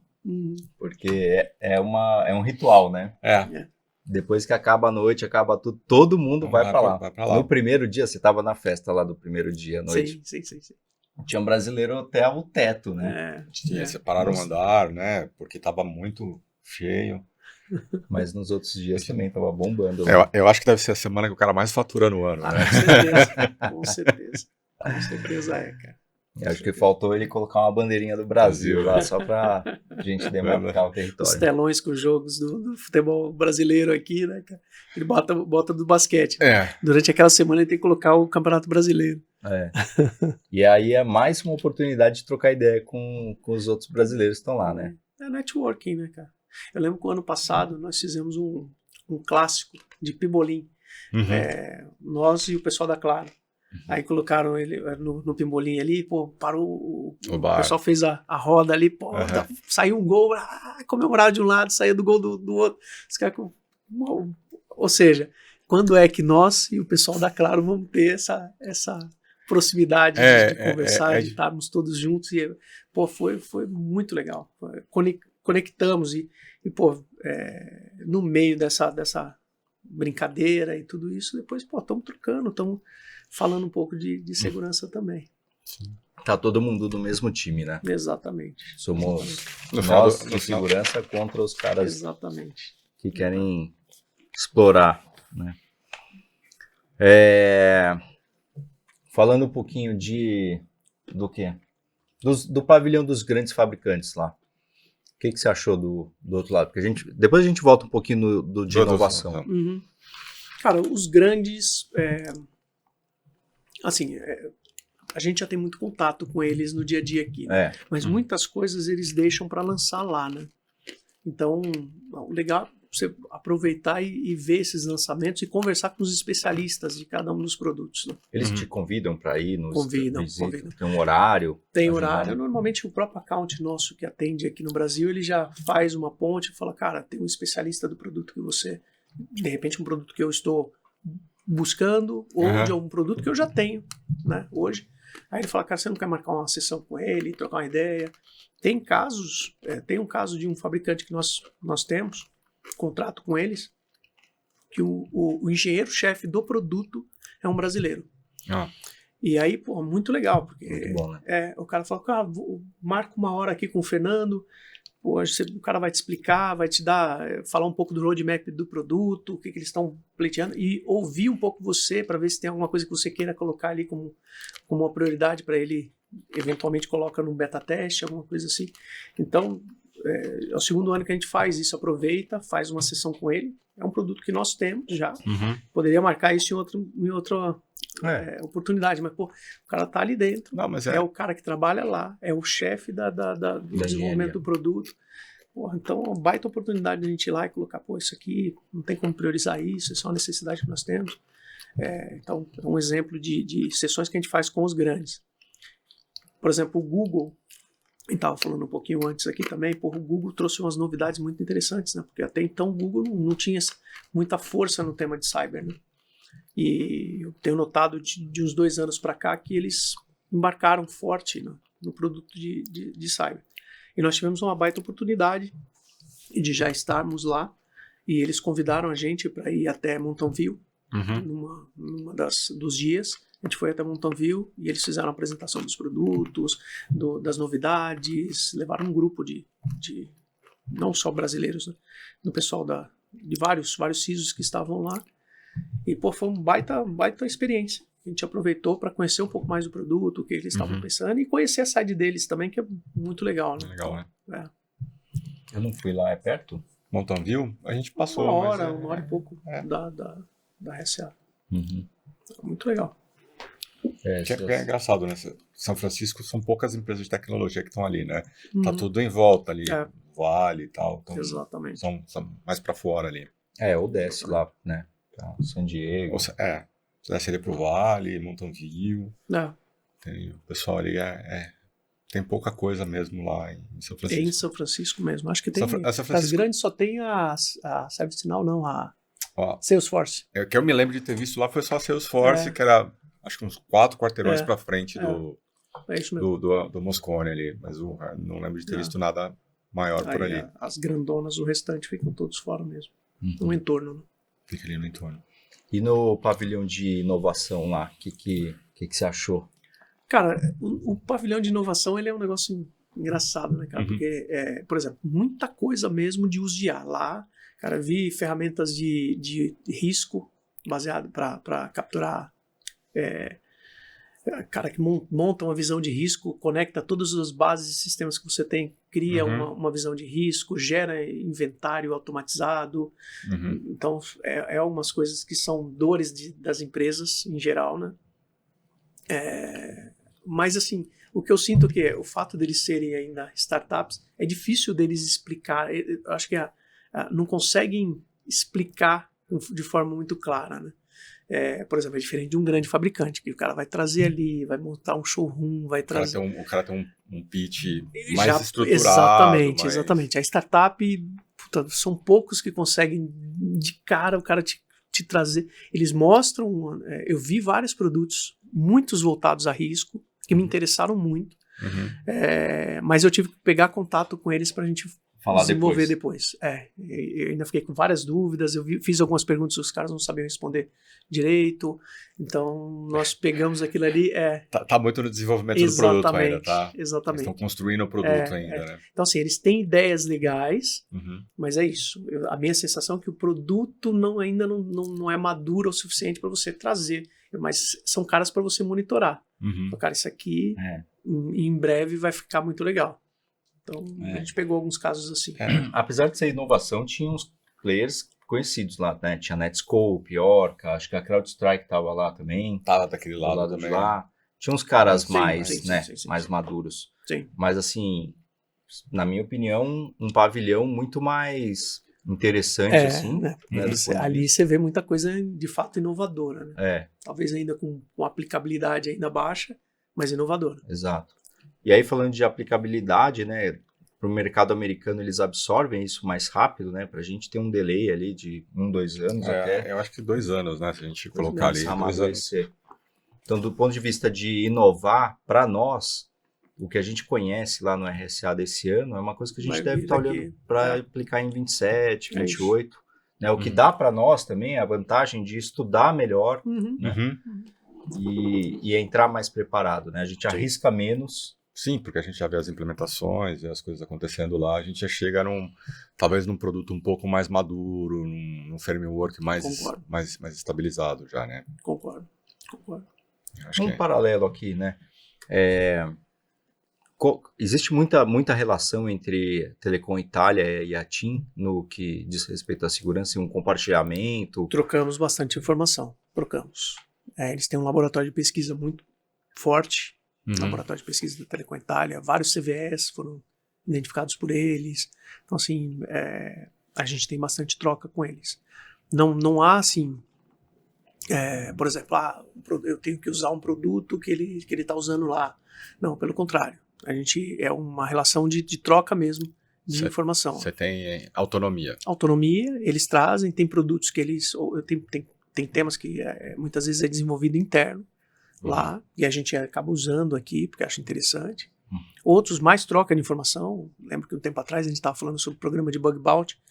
porque é um ritual, né? Depois que acaba a noite, acaba tudo, todo mundo vai pra lá. No primeiro dia, você tava na festa lá do primeiro dia à noite.
Sim.
Tinha um brasileiro até o teto, né?
Separaram um andar, né? Porque tava muito cheio.
Mas nos outros dias também tava bombando.
Eu acho que deve ser a semana que o cara mais fatura no ano, né?
Com certeza, cara.
Acho que faltou ele colocar uma bandeirinha do Brasil lá, só pra gente demarcar o território.
Os telões com os jogos do futebol brasileiro aqui, né, cara? Ele bota do basquete. Durante aquela semana ele tem que colocar o Campeonato Brasileiro.
E aí é mais uma oportunidade de trocar ideia com os outros brasileiros que estão lá, né?
É networking, né, cara? Eu lembro que o ano passado nós fizemos um clássico de Pimbolim. Nós e o pessoal da Claro. Aí colocaram ele no Pimbolim ali, pô, parou, o pessoal fez a roda ali, pô, saiu um gol, comemorava de um lado, saía do gol do outro. Ou seja, quando é que nós e o pessoal da Claro vamos ter essa proximidade de conversar, de estarmos todos juntos? E, pô, foi muito legal. Conectamos e pô, no meio dessa brincadeira e tudo isso, depois, pô, estamos trocando, estamos falando um pouco de segurança também.
Sim.
Tá todo mundo do mesmo time, né?
Exatamente.
Somos nós de segurança contra os caras que querem explorar, né? Falando um pouquinho do quê? Do pavilhão dos grandes fabricantes lá. O que você achou do outro lado? Porque depois a gente volta um pouquinho de inovação.
Cara, os grandes... Assim, a gente já tem muito contato com eles no dia a dia aqui, né? Mas muitas coisas eles deixam para lançar lá, né? Então, o legal é você aproveitar e ver esses lançamentos e conversar com os especialistas de cada um dos produtos, né?
Eles te convidam para ir?
Convidam.
Tem um horário?
Tem horário. Normalmente o próprio account nosso que atende aqui no Brasil, ele já faz uma ponte e fala, cara, tem um especialista do produto que você... De repente um produto que eu estou buscando ou de algum produto que eu já tenho, né, hoje. Aí ele fala, cara, você não quer marcar uma sessão com ele, trocar uma ideia? Tem casos, tem um caso de um fabricante que nós temos, contrato com eles, que o engenheiro-chefe do produto é um brasileiro. E aí, pô, muito legal, porque
muito bom, né?
O cara fala, marca uma hora aqui com o Fernando, o cara vai te explicar, vai te dar, falar um pouco do roadmap do produto, o que eles estão pleiteando, e ouvir um pouco você para ver se tem alguma coisa que você queira colocar ali como uma prioridade para ele, eventualmente coloca num beta teste, alguma coisa assim. Então, é o segundo ano que a gente faz isso, aproveita, faz uma sessão com ele. É um produto que nós temos já. Poderia marcar isso em outra oportunidade, mas pô, o cara tá ali dentro.
Não, mas
é o cara que trabalha lá, é o chefe do desenvolvimento do produto. Porra, então é uma baita oportunidade de a gente ir lá e colocar, pô, isso aqui não tem como priorizar isso, isso é uma necessidade que nós temos. Então, é um exemplo de sessões que a gente faz com os grandes. Por exemplo, o Google, a gente estava falando um pouquinho antes aqui também, o Google trouxe umas novidades muito interessantes, né? Porque até então o Google não tinha muita força no tema de cyber, né? E eu tenho notado de uns 2 anos para cá que eles embarcaram forte no produto de cyber. E nós tivemos uma baita oportunidade de já estarmos lá, e eles convidaram a gente para ir até Mountain View, numa dos dias. A gente foi até Mountain View e eles fizeram a apresentação dos produtos, das novidades, levaram um grupo de não só brasileiros, né, do pessoal de vários CISOs que estavam lá. E pô, foi uma baita experiência. A gente aproveitou para conhecer um pouco mais do produto, o que eles estavam pensando, e conhecer a side deles também, que é muito legal, né?
Legal, né?
Eu não fui lá, é perto?
Mountain View? A gente passou.
Uma hora e pouco da RSA. Muito legal.
Que é engraçado, né? São Francisco são poucas empresas de tecnologia que estão ali, né? Tá tudo em volta ali, Vale e tal. Então,
exatamente.
São mais para fora ali.
Ou desce lá, né? Tá, San Diego.
Desce ali pro Vale, Mountain View. Tem, o pessoal ali tem pouca coisa mesmo lá em São Francisco.
Em São Francisco mesmo. Acho que tem. As grandes só tem a ServiceNow, não, a Salesforce.
O que eu me lembro de ter visto lá foi só a Salesforce, que era, acho que uns 4 quarteirões para frente do Moscone ali. Mas eu não lembro de ter visto nada maior por ali.
As grandonas, o restante ficam todos fora mesmo. No entorno, né?
Fica ali no entorno.
E no pavilhão de inovação lá, o que você achou?
Cara, o pavilhão de inovação, ele é um negócio engraçado, né, cara? Porque, por exemplo, muita coisa mesmo de uso de IA. Lá, cara, vi ferramentas de risco baseado para capturar, cara, que monta uma visão de risco, conecta todas as bases de sistemas que você tem, cria uma visão de risco, gera inventário automatizado. Então, algumas coisas que são dores das empresas em geral, né? Mas, assim, o que eu sinto que o fato deles serem ainda startups, é difícil deles explicar. Eu acho que não conseguem explicar de forma muito clara, né? Por exemplo, é diferente de um grande fabricante, que o cara vai trazer ali, vai montar um showroom, vai trazer...
O cara tem um pitch mais estruturado.
Exatamente. A startup, são poucos que conseguem, de cara, o cara te trazer... Eles mostram... eu vi vários produtos, muitos voltados a risco, que me interessaram muito, mas eu tive que pegar contato com eles para a gente desenvolver depois. Eu ainda fiquei com várias dúvidas, fiz algumas perguntas que os caras não sabiam responder direito, então nós pegamos aquilo ali.
Tá muito no desenvolvimento do produto ainda, tá?
Exatamente.
Eles estão construindo o produto ainda, né?
Então, assim, eles têm ideias legais, mas é isso. A minha sensação é que o produto ainda não é maduro o suficiente para você trazer, mas são caras para você monitorar. Então, cara, isso aqui em breve vai ficar muito legal. Então, a gente pegou alguns casos assim.
Apesar de ser inovação, tinha uns players conhecidos lá, né? Tinha Netscope, Orca, acho que a CrowdStrike tava lá também.
Tava daquele lado também.
Lá. Tinha uns caras mais maduros.
Sim.
Mas, assim, na minha opinião, um pavilhão muito mais interessante, assim.
Né? Ali você vê muita coisa de fato inovadora, né? Talvez ainda com aplicabilidade ainda baixa, mas inovadora.
Exato. E aí, falando de aplicabilidade, né, para o mercado americano, eles absorvem isso mais rápido, né? Para a gente ter um delay ali de 1-2 anos até.
Eu acho que 2 anos, né? Se a gente colocar ali. 2 anos.
Então, do ponto de vista de inovar, para nós, o que a gente conhece lá no RSA desse ano é uma coisa que a gente deve estar olhando para aplicar em 27, 28. Né? O que dá para nós também é a vantagem de estudar melhor, né? E entrar mais preparado, né? A gente arrisca menos
Sim, porque a gente já vê as implementações e as coisas acontecendo lá, a gente já chega talvez num produto um pouco mais maduro, num framework mais estabilizado já, né?
Concordo.
Acho que paralelo aqui, né? Existe muita relação entre Telecom Itália e a TIM no que diz respeito à segurança e um compartilhamento?
Trocamos bastante informação, eles têm um laboratório de pesquisa muito forte, laboratório de pesquisa da Telecom Itália, vários CVEs foram identificados por eles, então assim, a gente tem bastante troca com eles. Não há assim, por exemplo, eu tenho que usar um produto que ele está usando lá. Não, pelo contrário, a gente é uma relação de troca mesmo de informação.
Você tem autonomia.
Autonomia, eles trazem, tem produtos que eles, tem temas que muitas vezes é desenvolvido interno, lá, e a gente acaba usando aqui, porque acha interessante. Outros mais troca de informação. Lembro que um tempo atrás a gente estava falando sobre o programa de bug bounty,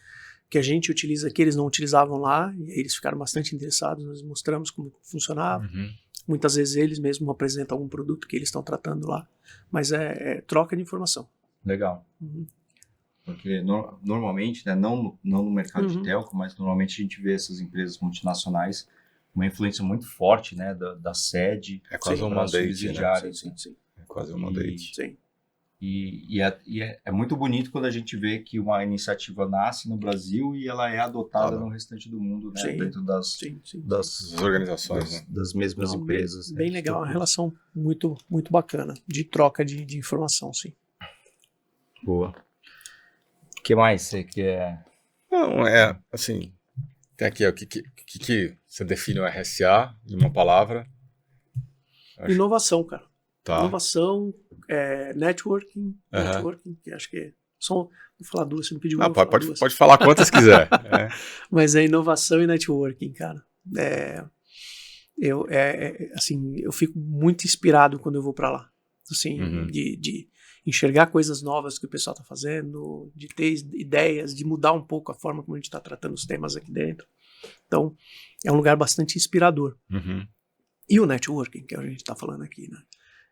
que a gente utiliza aqui, eles não utilizavam lá, e eles ficaram bastante interessados, nós mostramos como funcionava. Muitas vezes eles mesmos apresentam algum produto que eles estão tratando lá, mas é troca de informação.
Legal. Porque normalmente, né, não no mercado de telco, mas normalmente a gente vê essas empresas multinacionais uma influência muito forte, né, da sede.
É quase um mandate, né?
Sim.
É quase um mandate.
Sim.
E é muito bonito quando a gente vê que uma iniciativa nasce no Brasil e ela é adotada no restante do mundo, né, dentro das
organizações, né?
Das mesmas empresas.
Bem legal, uma relação muito, muito bacana de troca de informação, sim.
Boa. O que mais você quer?
Não, assim, tem aqui, o que você define o RSA em uma palavra?
Inovação, cara.
Tá.
Inovação, networking, que acho que é só, vou falar duas, você não pediu uma.
Pode falar quantas quiser.
Mas é inovação e networking, cara. Assim, eu fico muito inspirado quando eu vou para lá. Assim, de enxergar coisas novas que o pessoal está fazendo, de ter ideias, de mudar um pouco a forma como a gente está tratando os temas aqui dentro. Então, é um lugar bastante inspirador. E o networking, que a gente está falando aqui, né?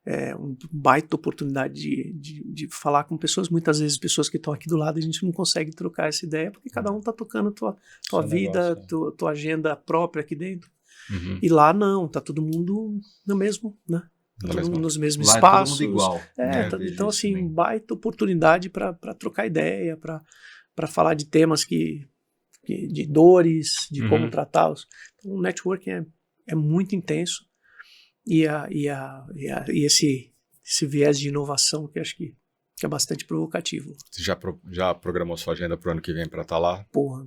É uma baita oportunidade de falar com pessoas, muitas vezes pessoas que estão aqui do lado, a gente não consegue trocar essa ideia, porque cada um está tocando tua vida, negócio, tua agenda própria aqui dentro. E lá não, tá todo mundo no mesmo, né? Nos mesmos espaços.
Todo mundo igual.
Então, assim, baita oportunidade para trocar ideia, para falar de temas de dores, de como tratá-los. Então, o networking é muito intenso. E esse viés de inovação que acho que é bastante provocativo.
Você já programou sua agenda para o ano que vem para estar lá?
Porra,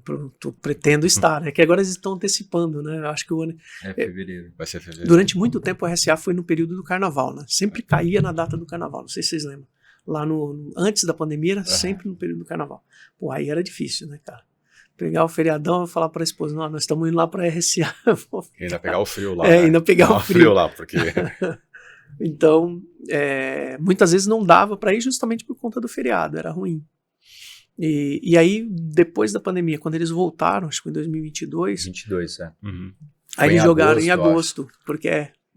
pretendo estar, né? Que agora eles estão antecipando, né? Eu acho que o ano...
fevereiro.
Vai ser fevereiro.
Durante muito tempo o RSA foi no período do carnaval, né? Sempre caía na data do carnaval, não sei se vocês lembram. Lá antes da pandemia era sempre no período do carnaval. Pô, aí era difícil, né, cara? Pegar o feriadão e falar para a esposa, não, nós estamos indo lá para a RSA.
E ainda pegar o frio lá.
Ainda pegar o frio
lá, porque...
Então, muitas vezes não dava para ir justamente por conta do feriado, era ruim. E aí, depois da pandemia, quando eles voltaram, acho que foi em 2022... Aí eles jogaram em agosto,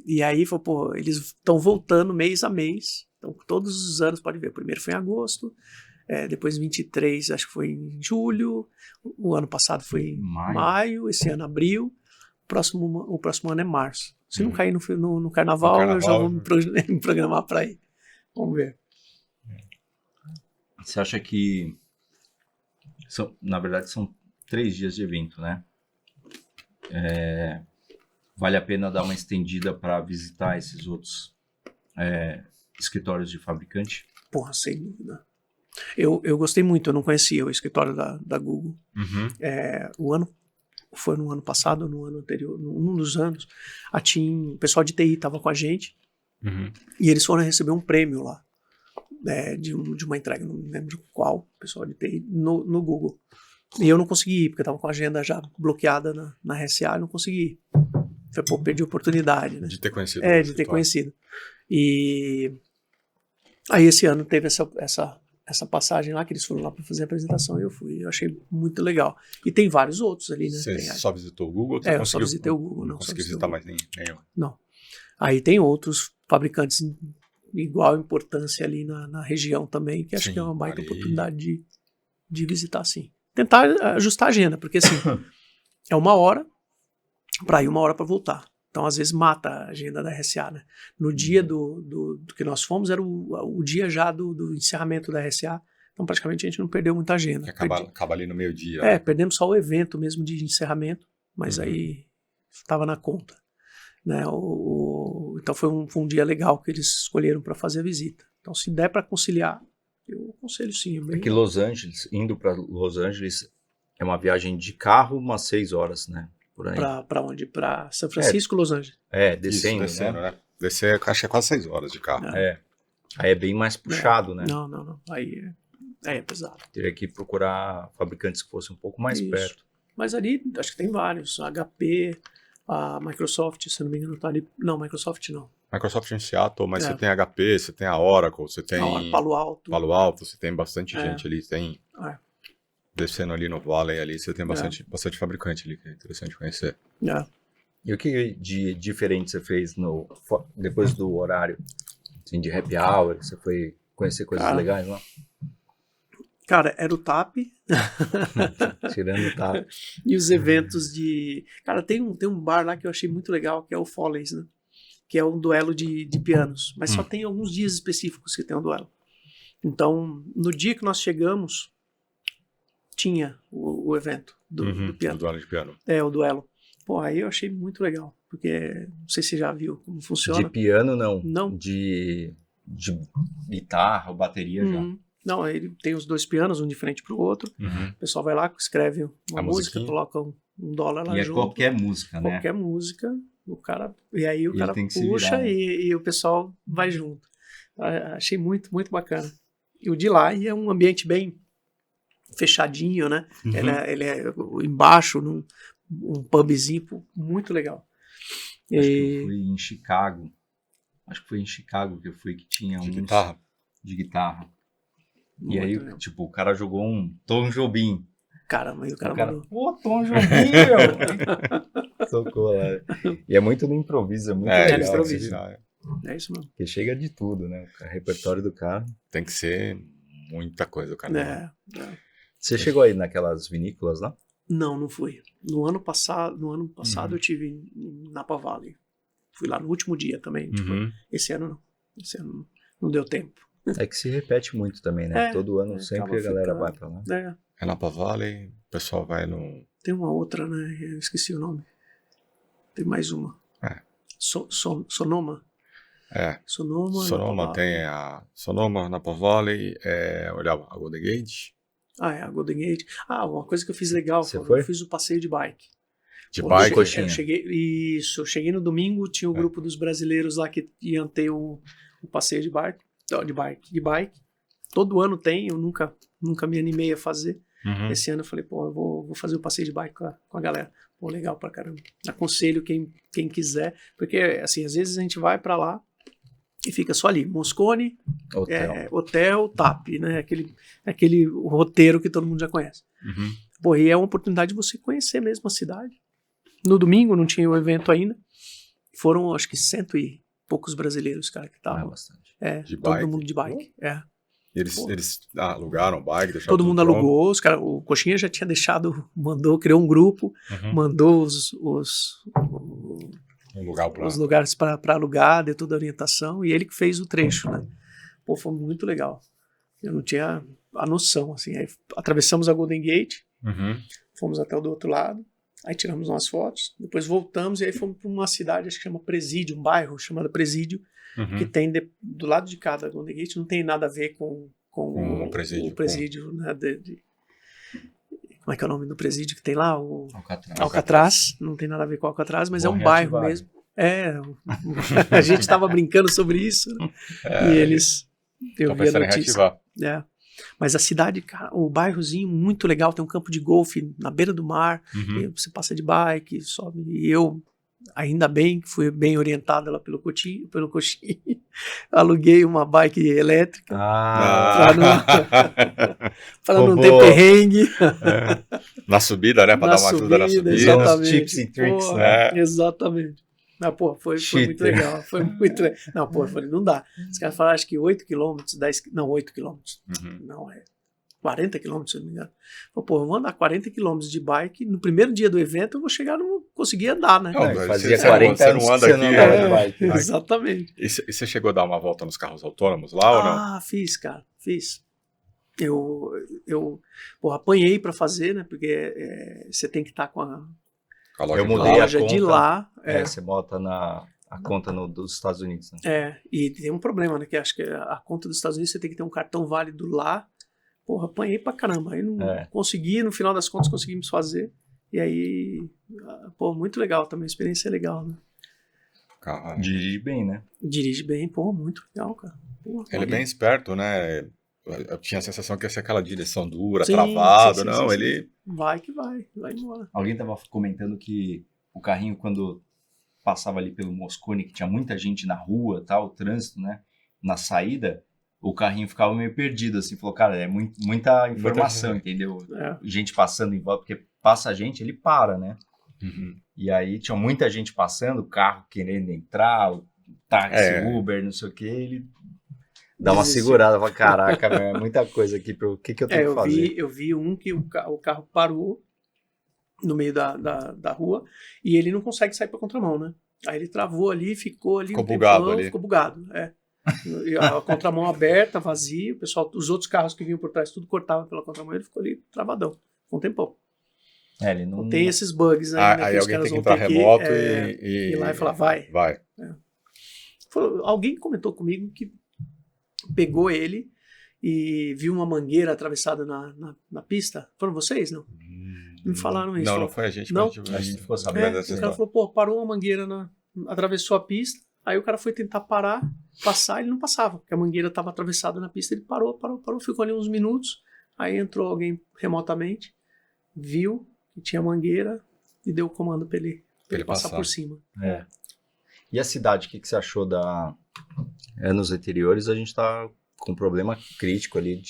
e aí, pô, eles estão voltando mês a mês, então todos os anos, pode ver, primeiro foi em agosto, depois 23, acho que foi em julho, o ano passado foi em maio, esse ano abril, o próximo ano é março. Se não cair no carnaval, eu já vou me programar para ir. Vamos ver.
Você acha que, na verdade, são 3 dias de evento, né? Vale a pena dar uma estendida para visitar esses outros escritórios de fabricante?
Porra, sem dúvida. Eu gostei muito, eu não conhecia o escritório da Google. Foi no ano passado, no ano anterior, num dos anos, o pessoal de TI estava com a gente e eles foram receber um prêmio lá, de uma entrega, não lembro qual, o pessoal de TI, no Google. E eu não consegui ir, porque eu estava com a agenda já bloqueada na RSA, e não consegui ir. Falei, pô, perdi a oportunidade, né?
De ter conhecido.
De ter conhecido. E aí esse ano teve essa passagem lá, que eles foram lá para fazer a apresentação, e eu fui. Eu achei muito legal. E tem vários outros ali, né?
Você só visitou o Google?
Eu só visitei o Google.
Não consegui visitar mais nenhum.
Não. Aí tem outros fabricantes igual importância ali na região também, que acho que é uma baita
ali.
oportunidade de visitar, sim. Tentar ajustar a agenda, porque assim, é 1 hora para ir, 1 hora para voltar. Então, às vezes, mata a agenda da RSA, né? No dia do que nós fomos, era o dia já do encerramento da RSA. Então, praticamente, a gente não perdeu muita agenda.
Acaba ali no meio-dia.
Perdemos só o evento mesmo de encerramento, mas aí estava na conta. Né? Então, foi um dia legal que eles escolheram para fazer a visita. Então, se der para conciliar, eu aconselho sim.
Porque Los Angeles, indo para Los Angeles, é uma viagem de carro, umas 6 horas, né? Por aí.
Para onde? Para São Francisco, Los Angeles?
Descendo,
né? Descer, acho que é quase 6 horas de carro.
Aí é bem mais puxado, né?
Não. Aí é pesado.
Teria que procurar fabricantes que fossem um pouco mais perto.
Mas ali, acho que tem vários. A HP, a Microsoft, se não me engano, tá ali. Não, Microsoft não.
Microsoft em Seattle, mas você tem HP, você tem a Oracle, você tem
Palo Alto.
Palo Alto, você tem bastante gente ali, tem descendo ali no Valley ali, você tem bastante fabricante ali, que é interessante conhecer.
E o que de diferente você fez depois do horário? Assim, de happy hour, você foi conhecer coisas legais lá?
Cara, era o TAP.
Tirando o TAP.
E os eventos de... Cara, tem um bar lá que eu achei muito legal, que é o Follies, né? Que é um duelo de pianos. Mas só tem alguns dias específicos que tem um duelo. Então, no dia que nós chegamos, tinha o evento do piano.
O duelo de piano.
O duelo. Pô, aí eu achei muito legal. Porque, não sei se você já viu como funciona.
De piano, não.
Não.
De guitarra ou bateria já.
Não, ele tem os 2 pianos, um de frente pro outro. O pessoal vai lá, escreve uma música, coloca $1 lá junto.
E qualquer música, né?
Qualquer música, o cara... E aí o cara puxa e o pessoal vai junto. Achei muito, muito bacana. E o de lá é um ambiente bem fechadinho, né? Ele é embaixo, um pubzinho muito legal.
Acho que eu fui em Chicago. Acho que foi em Chicago que eu fui, que tinha de guitarra. E aí, tipo, o cara jogou um Tom Jobim.
Caramba, e o cara mandou.
Pô, Tom Jobim, meu! Tocou lá. E é muito no improviso, é muito legal.
Improviso. É isso mesmo.
Porque chega de tudo, né? O repertório do cara.
Tem que ser muita coisa, cara.
Você chegou aí naquelas vinícolas lá?
Não fui. No ano passado eu tive em Napa Valley. Fui lá no último dia também. Tipo, esse ano não. Esse ano não deu tempo.
É que se repete muito também, né? Todo ano sempre a galera vai pra lá.
É Napa Valley, o pessoal vai no...
Tem uma outra, né? Eu esqueci o nome. Tem mais uma. Sonoma.
Sonoma tem a Sonoma, Napa Valley, olhava a Golden Gate.
A Golden Gate. Uma coisa que eu fiz legal,
eu
fiz o passeio de bike.
Bike?
Eu cheguei no domingo, tinha o grupo dos brasileiros lá que iam ter o passeio de bike. De bike. Todo ano tem, eu nunca me animei a fazer. Esse ano eu falei, eu vou fazer o passeio de bike com a galera. Legal pra caramba. Aconselho quem quiser, porque assim, às vezes a gente vai pra lá e fica só ali, Moscone, hotel, TAP, né? Aquele roteiro que todo mundo já conhece. E é uma oportunidade de você conhecer mesmo a cidade. No domingo não tinha o evento ainda. Foram, acho que 100 e poucos brasileiros, cara, que estavam.
Bastante.
De
todo
bike.
mundo de bike.
Eles alugaram bike, deixaram
todo mundo alugou, os cara, o Coxinha já tinha criou um grupo, mandou os lugares para alugar, deu toda a orientação, e ele que fez o trecho, né? Foi muito legal. Eu não tinha a noção, assim. Aí atravessamos a Golden Gate, fomos até o do outro lado, aí tiramos umas fotos, depois voltamos e aí fomos para uma cidade, acho que chama Presídio, um bairro chamado Presídio, que tem do lado de cá da Golden Gate, não tem nada a ver com o presídio, né, como é que é o nome do presídio que tem lá? Alcatraz. Não tem nada a ver com Alcatraz, mas é um bairro mesmo. A gente estava brincando sobre isso, né? E eles... Eu vi a notícia. Mas a cidade, cara, o bairrozinho muito legal, tem um campo de golfe na beira do mar, você passa de bike, sobe, e eu, ainda bem que fui bem orientado lá pelo Coxinha, aluguei uma bike elétrica para não ter perrengue.
Na subida, né? Para dar uma ajuda na subida.
Exatamente.
Tips and tricks, né?
Exatamente. Ah, pô, foi muito legal. Foi muito legal. Não, pô, eu falei, não dá. Os caras falaram, acho que 8 quilômetros, 10, não, 8 quilômetros. Não, 40 quilômetros, se eu não me engano. Falei, pô, eu vou andar 40 quilômetros de bike. No primeiro dia do evento, eu vou chegar, não vou conseguir andar, né?
Não,
fazia 40 anos que você não andava de bike.
Exatamente.
E você chegou a dar uma volta nos carros autônomos lá ou não?
Ah, fiz, cara, fiz. Eu apanhei para fazer, né? Porque você tem que estar com a
eu mudei a conta
de lá.
você bota a conta dos Estados Unidos.
Né? E tem um problema, né? Que acho que a conta dos Estados Unidos você tem que ter um cartão válido lá. Porra, apanhei pra caramba. Aí não consegui, no final das contas conseguimos fazer. E aí, pô, muito legal também, a experiência é legal, né?
Caramba.
Dirige bem, né?
Dirige bem, pô, muito legal, cara. Porra,
ele é bem esperto, né? Eu tinha a sensação que ia ser aquela direção dura,
sim,
travada.
sim,
não,
sim,
ele...
Sim. Vai embora.
Alguém tava comentando que o carrinho, quando passava ali pelo Moscone, que tinha muita gente na rua, tal, o trânsito, né? Na saída, o carrinho ficava meio perdido, assim, falou, cara, é muita informação, entendeu? Gente passando em volta, porque passa a gente, ele para, né? E aí tinha muita gente passando, o carro querendo entrar, o táxi, Uber, não sei o que, ele dá uma segurada, fala, caraca, é muita coisa aqui, o que eu tenho que fazer?
Eu vi um que o carro parou no meio da rua e ele não consegue sair para contramão, né? Aí ele travou ali, ficou ali,
ficou bugado ali.
Ficou bugado, a contramão aberta, vazio, o pessoal, os outros carros que vinham por trás, tudo cortava pela contramão, ele ficou ali travadão, um tempão.
Ele não...
Tem esses bugs aí, né?
Aí
que os
alguém
caras
tem que
vão
entrar
ter
remoto
ir lá e falar, vai. Alguém comentou comigo que pegou ele e viu uma mangueira atravessada na pista. Foram vocês, não? Me falaram isso.
Não foi a gente,
não?
A gente ficou sabendo dessa
história. O cara falou, pô, parou uma mangueira, atravessou a pista, aí o cara foi tentar passar, ele não passava, porque a mangueira estava atravessada na pista, ele parou, ficou ali uns minutos, aí entrou alguém remotamente, viu que tinha mangueira e deu o comando para ele passar por cima.
E a cidade, o que você achou anos anteriores? A gente está com um problema crítico ali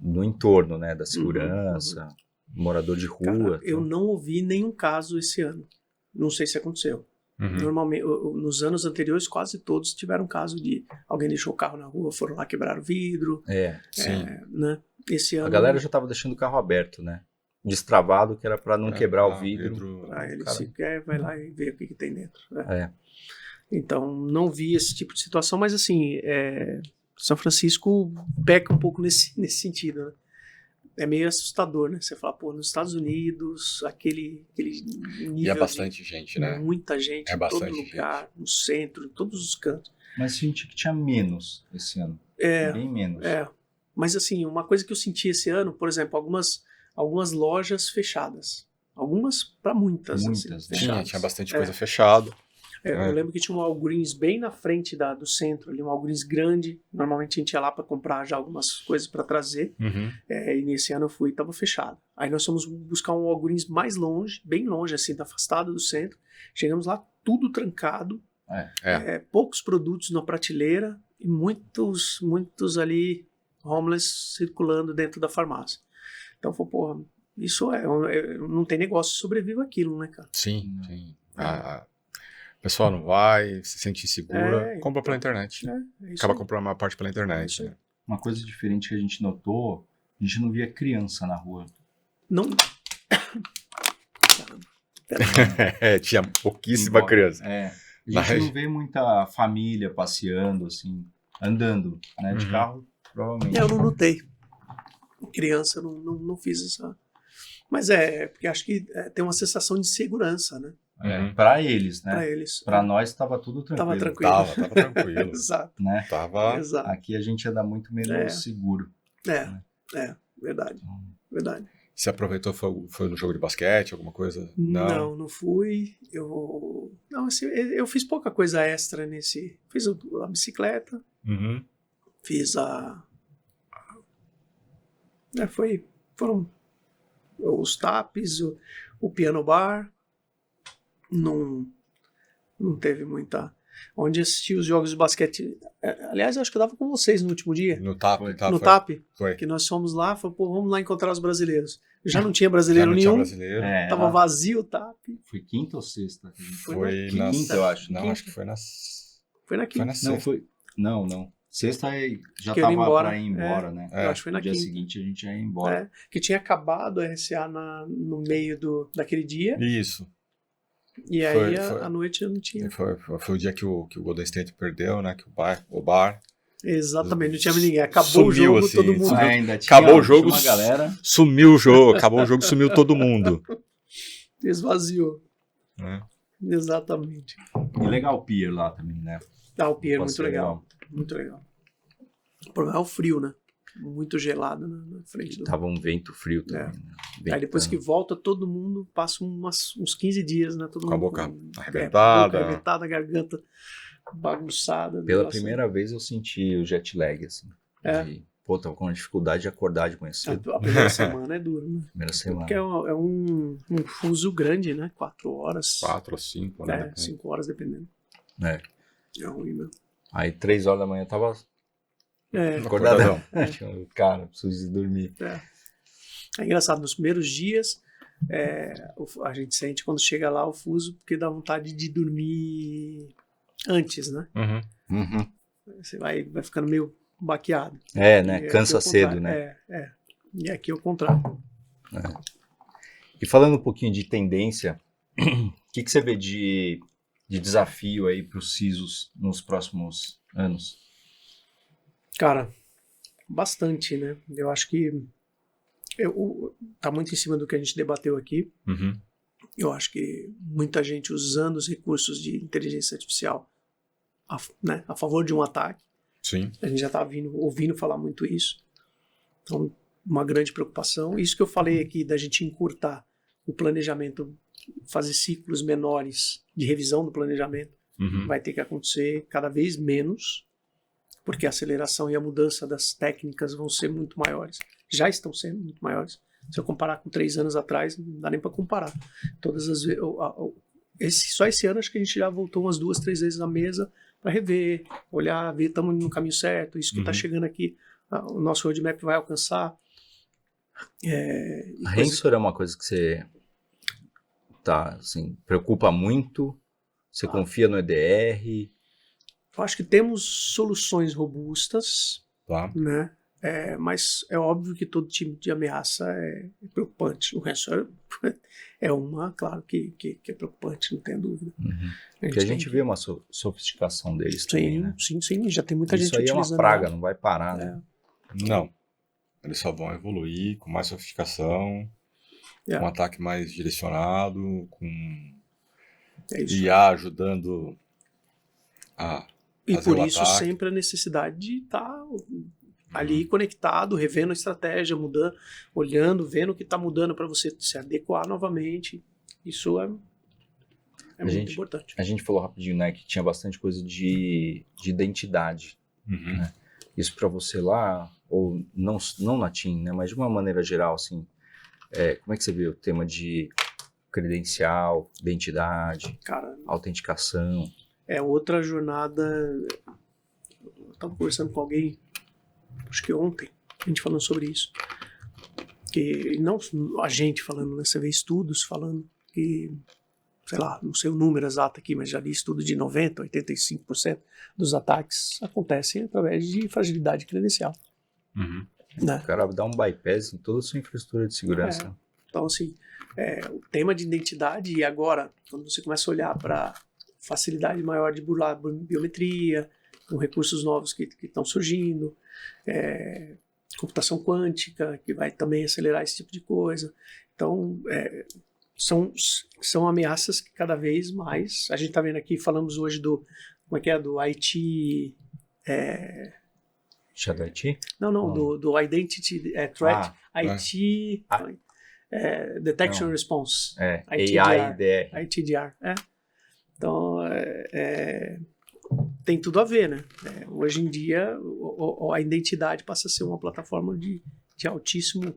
no entorno, né, da segurança, morador de rua.
Cara, eu não ouvi nenhum caso esse ano. Não sei se aconteceu. Normalmente, nos anos anteriores, quase todos tiveram caso de alguém deixou o carro na rua, foram lá, quebraram o vidro.
Sim.
Né? Esse ano...
A galera já estava deixando o carro aberto, né? Destravado, que era para não quebrar o vidro.
Ele se quer, vai lá e vê o que tem dentro. Então, não vi esse tipo de situação, mas assim, São Francisco peca um pouco nesse sentido, né? É meio assustador, né? Você fala, pô, nos Estados Unidos, aquele nível
e é bastante gente, né?
Muita gente em todo lugar, no centro, em todos os cantos.
Mas eu senti que tinha menos esse ano. Bem menos.
Mas assim, uma coisa que eu senti esse ano, por exemplo, algumas lojas fechadas. Algumas para muitas.
Muitas,
assim,
tinha bastante coisa fechada.
Eu lembro que tinha um Walgreens bem na frente do centro, ali, um Walgreens grande. Normalmente a gente ia lá para comprar já algumas coisas para trazer. E nesse ano eu fui e estava fechado. Aí nós fomos buscar um Walgreens mais longe, bem longe, assim, afastado do centro. Chegamos lá, tudo trancado. Poucos produtos na prateleira e muitos ali homeless circulando dentro da farmácia. Então, porra, isso não tem negócio que sobreviva aquilo, né, cara?
Sim. O pessoal não vai, se sente insegura, compra pela internet. Acaba comprando uma parte pela internet. Né?
Uma coisa diferente que a gente notou, a gente não via criança na rua.
Não.
Tinha pouquíssima criança.
A gente não vê muita família passeando, assim, andando, né? De carro, provavelmente.
Eu não notei. Criança, não fiz essa. Mas porque acho que tem uma sensação de segurança, né?
Para eles, né?
Para eles.
Para nós estava tudo tranquilo.
Tava tranquilo.
Exato.
Né?
Exato.
Aqui a gente anda muito menos seguro.
Verdade.
Você aproveitou, foi no jogo de basquete, alguma coisa?
Não fui. Eu fiz pouca coisa extra fiz a bicicleta, fiz foram os tapes, o piano bar. Não teve muita... onde assisti os jogos de basquete. Aliás, eu acho que eu estava com vocês no último dia.
No TAP.
No TAP.
Foi.
Que nós fomos lá, falamos, pô, vamos lá encontrar os brasileiros. Já não tinha brasileiro
Já não
nenhum.
tinha brasileiro.
Tava vazio o TAP.
Foi quinta ou sexta?
Foi
na quinta, eu acho.
Não,
quinta.
acho que foi na...
Foi na quinta.
Foi na sexta.
Não, foi... Não. Sexta já
Que eu ia
tava
embora.
pra ir embora, né?
Eu acho que foi na
No dia
quinta.
seguinte a gente já ia embora.
Que tinha acabado a RCA no meio daquele dia.
Isso.
E aí à noite eu não tinha.
Foi o dia que o Golden State perdeu, né? Que o bar
Exatamente, não tinha mais ninguém. Acabou
Sumiu,
o jogo,
assim,
todo mundo.
Ainda tinha,
Acabou o jogo,
tinha uma galera.
sumiu o jogo. Acabou o jogo, sumiu todo mundo.
Esvaziou.
Né?
Exatamente.
E legal o pier lá também, né?
O pier, muito
Passeio
legal. Muito legal. O problema é o frio, né? Muito gelado na frente do.
Tava um vento frio também. Né?
Aí depois que volta, todo mundo passa uns 15 dias, né? Todo
Com a
mundo
boca
boca
arrebentada.
arrebentada, garganta bagunçada.
Pela
negócio.
primeira vez eu senti o jet lag, assim. Pô, tava com uma dificuldade de acordar de manhã cedo.
A primeira semana é duro, né?
Primeira semana.
Porque é um fuso grande, né? 4 horas.
4 ou 5, né?
5 horas, dependendo.
É.
É ruim, né?
Aí 3 horas da manhã eu tava
Acordadão.
Cara, preciso dormir.
É engraçado, nos primeiros dias a gente sente quando chega lá o fuso, porque dá vontade de dormir antes, né?
Uhum.
Você vai ficando meio baqueado.
É, né?
E
Cansa
aqui é o
cedo,
contrário.
né?
E aqui é o contrário.
E falando um pouquinho de tendência, o que você vê de desafio aí para os CISOs nos próximos anos?
Cara, bastante, né? Eu acho que tá muito em cima do que a gente debateu aqui.
Uhum.
Eu acho que muita gente usando os recursos de inteligência artificial a favor de um ataque.
Sim.
A gente já está ouvindo falar muito isso. Então, uma grande preocupação. Isso que eu falei aqui da gente encurtar o planejamento, fazer ciclos menores de revisão do planejamento, vai ter que acontecer cada vez menos, porque a aceleração e a mudança das técnicas vão ser muito maiores. Já estão sendo muito maiores. Se eu comparar com 3 anos atrás, não dá nem para comparar. Todas as vezes, só esse ano acho que a gente já voltou umas 2, 3 vezes na mesa para rever, olhar, ver estamos no caminho certo, isso que está chegando aqui, o nosso roadmap vai alcançar.
A Rensor é uma coisa que você assim, preocupa muito? Você confia no EDR?
Eu acho que temos soluções robustas, né? Mas é óbvio que todo tipo de ameaça é preocupante. O Rensor é uma, claro que é preocupante, não tem dúvida.
Porque a gente vê uma sofisticação deles também, né?
Sim, já tem muita gente utilizando.
Isso aí é uma praga, não vai parar, né?
Não. Eles só vão evoluir com mais sofisticação, com um ataque mais direcionado, com IA ajudando a
e
fazer
por
o
isso
ataque.
sempre a necessidade de estar ali conectado, revendo a estratégia, mudando, olhando, vendo o que está mudando para você se adequar novamente. Isso é muito importante.
A gente falou rapidinho, né, que tinha bastante coisa de identidade. Né? Isso para você lá, ou não na TIM, né, mas de uma maneira geral, assim, como é que você vê o tema de credencial, identidade, autenticação?
É outra jornada. Eu estava conversando com alguém, acho que ontem, a gente falando sobre isso. Que não a gente falando, né? Você vê estudos falando que, sei lá, não sei o número exato aqui, mas já li estudo de 90%, 85% dos ataques acontecem através de fragilidade credencial. Né?
O cara dá um bypass em toda a sua infraestrutura de segurança.
Então, assim, o tema de identidade, e agora, quando você começa a olhar para facilidade maior de burlar biometria, com recursos novos que estão surgindo, computação quântica, que vai também acelerar esse tipo de coisa. Então, são ameaças que cada vez mais, a gente está vendo aqui, falamos hoje do IT...
Shadow IT?
Não, do Identity Threat, IT... Detection Response. ITDR. Então, tem tudo a ver, né? Hoje em dia, a identidade passa a ser uma plataforma de altíssimo...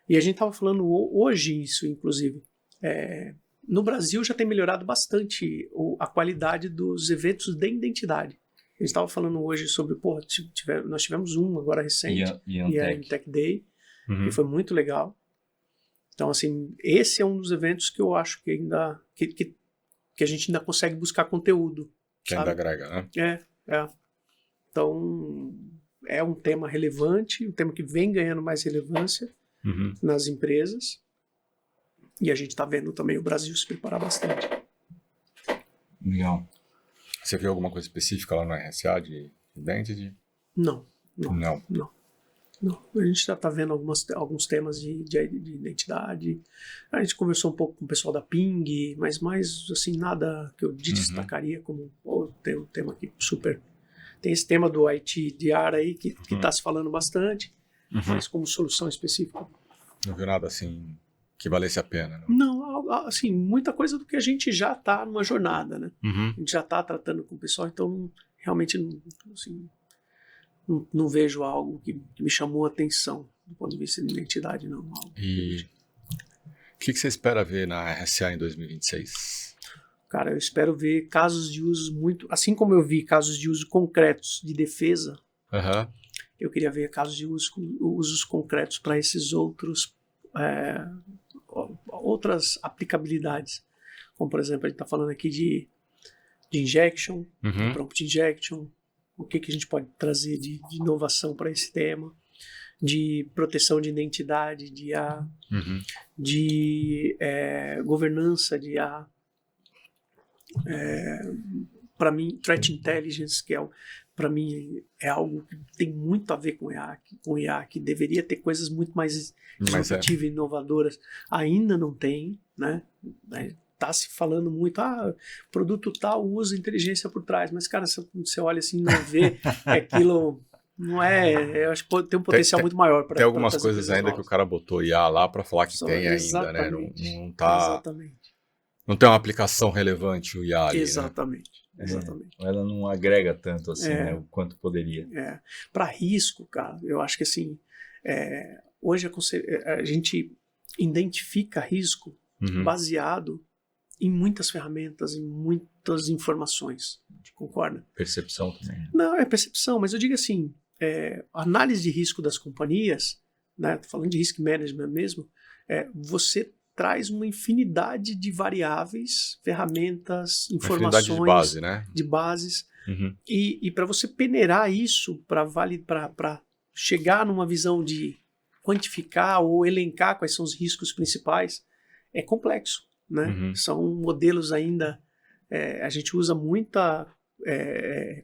E a gente estava falando hoje isso, inclusive. no Brasil já tem melhorado bastante a qualidade dos eventos de identidade. A gente estava falando hoje sobre, nós tivemos um agora recente, e é o Tech Day, que foi muito legal. Então, assim, esse é um dos eventos que eu acho que ainda que a gente ainda consegue buscar conteúdo.
Que ainda agrega, né?
Então, é um tema relevante, um tema que vem ganhando mais relevância nas empresas. E a gente está vendo também o Brasil se preparar bastante.
Legal.
Você viu alguma coisa específica lá no RSA de Identity?
Não. A gente já está vendo alguns temas de identidade. A gente conversou um pouco com o pessoal da Ping, mas mais assim, nada que eu destacaria como tem um tema aqui super. Tem esse tema do ITDR aí que está se falando bastante, mas como solução específica.
Não viu nada assim que valesse a pena?
Não, assim, muita coisa do que a gente já está numa jornada, né? A gente já está tratando com o pessoal, então realmente assim, não vejo algo que me chamou a atenção do ponto de vista de identidade, não.
E o que você espera ver na RSA em 2026?
Cara, eu espero ver casos de uso muito... Assim como eu vi casos de uso concretos de defesa, eu queria ver casos de usos concretos para esses outras aplicabilidades. Como, por exemplo, a gente está falando aqui de injection, prompt injection, o que a gente pode trazer de inovação para esse tema, de proteção de identidade de IA, de governança de IA. Para mim, Threat Intelligence, que para mim é algo que tem muito a ver com IA, que deveria ter coisas muito mais disruptivas e inovadoras. Ainda não tem, né? Está se falando muito, produto tal usa inteligência por trás, mas, cara, se você olha assim, não vê aquilo, não é, eu acho que tem um potencial muito maior para.
Tem algumas coisas ainda que o cara botou IA lá para falar que tem ainda, né? Não tá.
Exatamente.
Não tem uma aplicação relevante o IA ali,
exatamente.
Né?
Exatamente.
Ela não agrega tanto assim, né, o quanto poderia.
Para risco, cara, eu acho que assim, hoje a gente identifica risco baseado em muitas ferramentas, em muitas informações. Concorda?
Percepção também.
Não, é percepção, mas eu digo assim, análise de risco das companhias, né, tô falando de risk management mesmo, você traz uma infinidade de variáveis, ferramentas, informações.
Infinidade de base, né?
De bases. E para você peneirar isso, para chegar numa visão de quantificar ou elencar quais são os riscos principais, é complexo. Né? São modelos ainda, a gente usa muita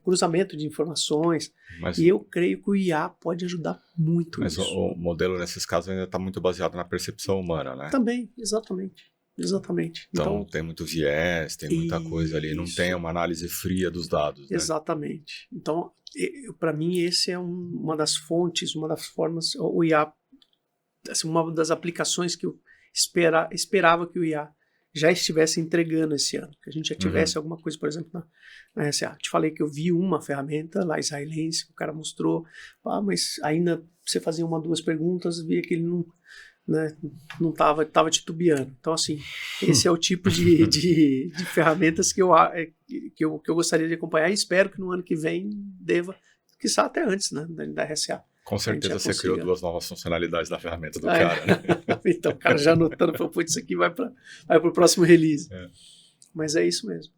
cruzamento de informações, e eu creio que o IA pode ajudar muito
mas
nisso.
Mas o modelo nesses casos ainda está muito baseado na percepção humana, né?
Também, exatamente.
Então tem muito viés, tem muita coisa ali, não tem uma análise fria dos dados. Né?
Exatamente. Então, para mim, esse é uma das fontes, uma das formas, o IA, assim, uma das aplicações que eu esperava que o IA já estivesse entregando esse ano, que a gente já tivesse alguma coisa, por exemplo, na RSA. Te falei que eu vi uma ferramenta lá israelense, que o cara mostrou, mas ainda você fazia 1 ou 2 perguntas, via que ele não estava titubeando. Então, assim, esse é o tipo de ferramentas que eu gostaria de acompanhar, e espero que no ano que vem deva, quiçá até antes, né, da RSA.
Com certeza você criou 2 novas funcionalidades na ferramenta do cara, né?
Então o cara já anotando, isso aqui vai para o próximo release. Mas é isso mesmo.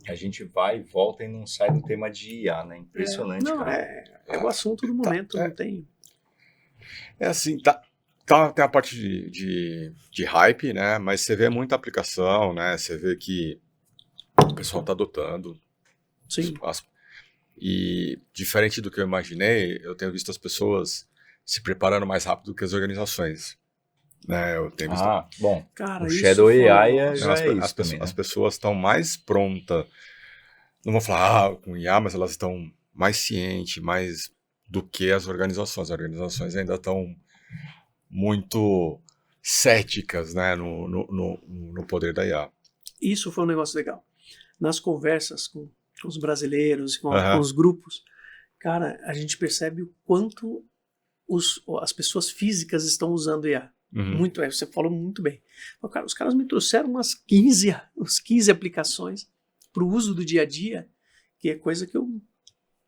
A gente vai e volta e não sai do tema de IA, né? Impressionante, cara.
É o assunto do momento, não tem...
É assim, tem a parte de hype, né? Mas você vê muita aplicação, né? Você vê que o pessoal está adotando.
Sim.
E diferente do que eu imaginei, eu tenho visto as pessoas se preparando mais rápido que as organizações. Né? Eu tenho visto...
bom,
cara,
o Shadow AI
já é isso também, as pessoas estão mais prontas, não vou falar com IA, mas elas estão mais cientes, mais do que as organizações. As organizações ainda estão muito céticas, né, no poder da IA.
Isso foi um negócio legal. Nas conversas com os brasileiros, com os grupos, cara, a gente percebe o quanto as pessoas físicas estão usando IA. Muito, você falou muito bem. Os caras me trouxeram uns 15 aplicações para o uso do dia a dia, que é coisa que eu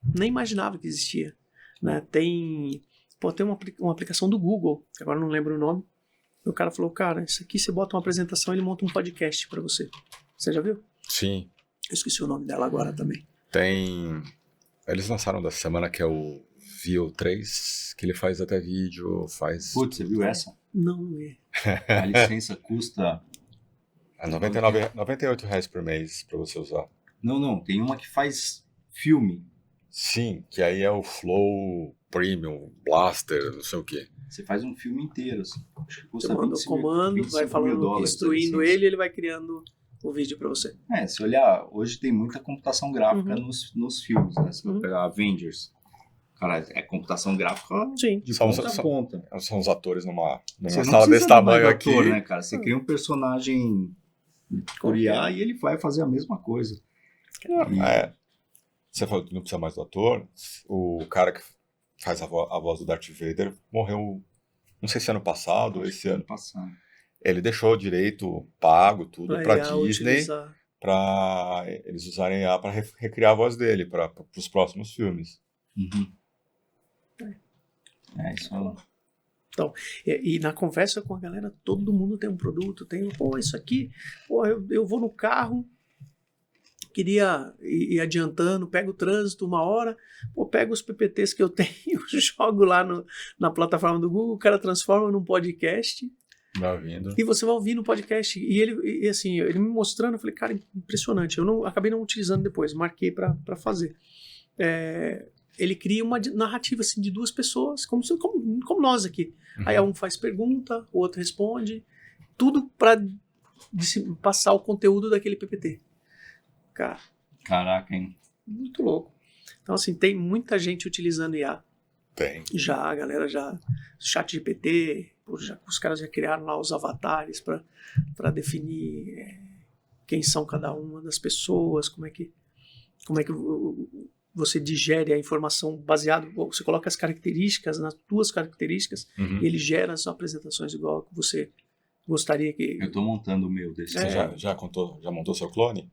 nem imaginava que existia. Né? Tem uma aplicação do Google, que agora não lembro o nome. O cara falou, cara, isso aqui você bota uma apresentação e ele monta um podcast para você. Você já viu?
Sim.
Eu esqueci o nome dela agora também.
Eles lançaram dessa semana que é o Veo 3, que ele faz até vídeo, faz...
Putz, você viu essa?
Não é.
A licença custa...
É R$98 por mês para você usar.
Não, tem uma que faz filme.
Sim, que aí é o Flow Premium, Blaster, não sei o quê.
Você faz um filme inteiro, assim. Acho que
Você manda o comando, vai falando, instruindo ele vai criando o vídeo para você.
Se olhar, hoje tem muita computação gráfica nos filmes, né? Se você pegar Avengers, cara, é computação gráfica de ponta a ponta.
São os atores numa
você
sala desse tamanho aqui.
Ator, né, cara? Você cria um personagem por IA e ele vai fazer a mesma coisa.
Você falou que não precisa mais do ator. O cara que faz a voz do Darth Vader morreu, não sei se ano passado ou esse ano. Ele deixou direito pago, tudo, para Disney, para eles usarem IA para recriar a voz dele para os próximos filmes.
Isso é...
Então, e na conversa com a galera, todo mundo tem um produto, isso aqui, eu vou no carro, queria ir adiantando, pego o trânsito 1 hora, pego os PPTs que eu tenho, jogo lá na plataforma do Google, o cara transforma num podcast.
Vai ouvindo.
E você vai ouvir no podcast. E ele me mostrando, eu falei, cara, impressionante. Eu acabei não utilizando depois, marquei para fazer. Ele cria uma narrativa assim, de 2 pessoas, como nós aqui. Aí um faz pergunta, o outro responde, tudo para passar o conteúdo daquele PPT. Cara,
caraca, hein?
Muito louco. Então, assim, tem muita gente utilizando IA.
Tem.
A galera ChatGPT, os caras já criaram lá os avatares para definir quem são cada uma das pessoas, como é que você digere a informação baseado, você coloca as características, nas tuas características, e ele gera as apresentações igual que você gostaria que...
Eu estou montando o meu desse.
Você já montou seu clone?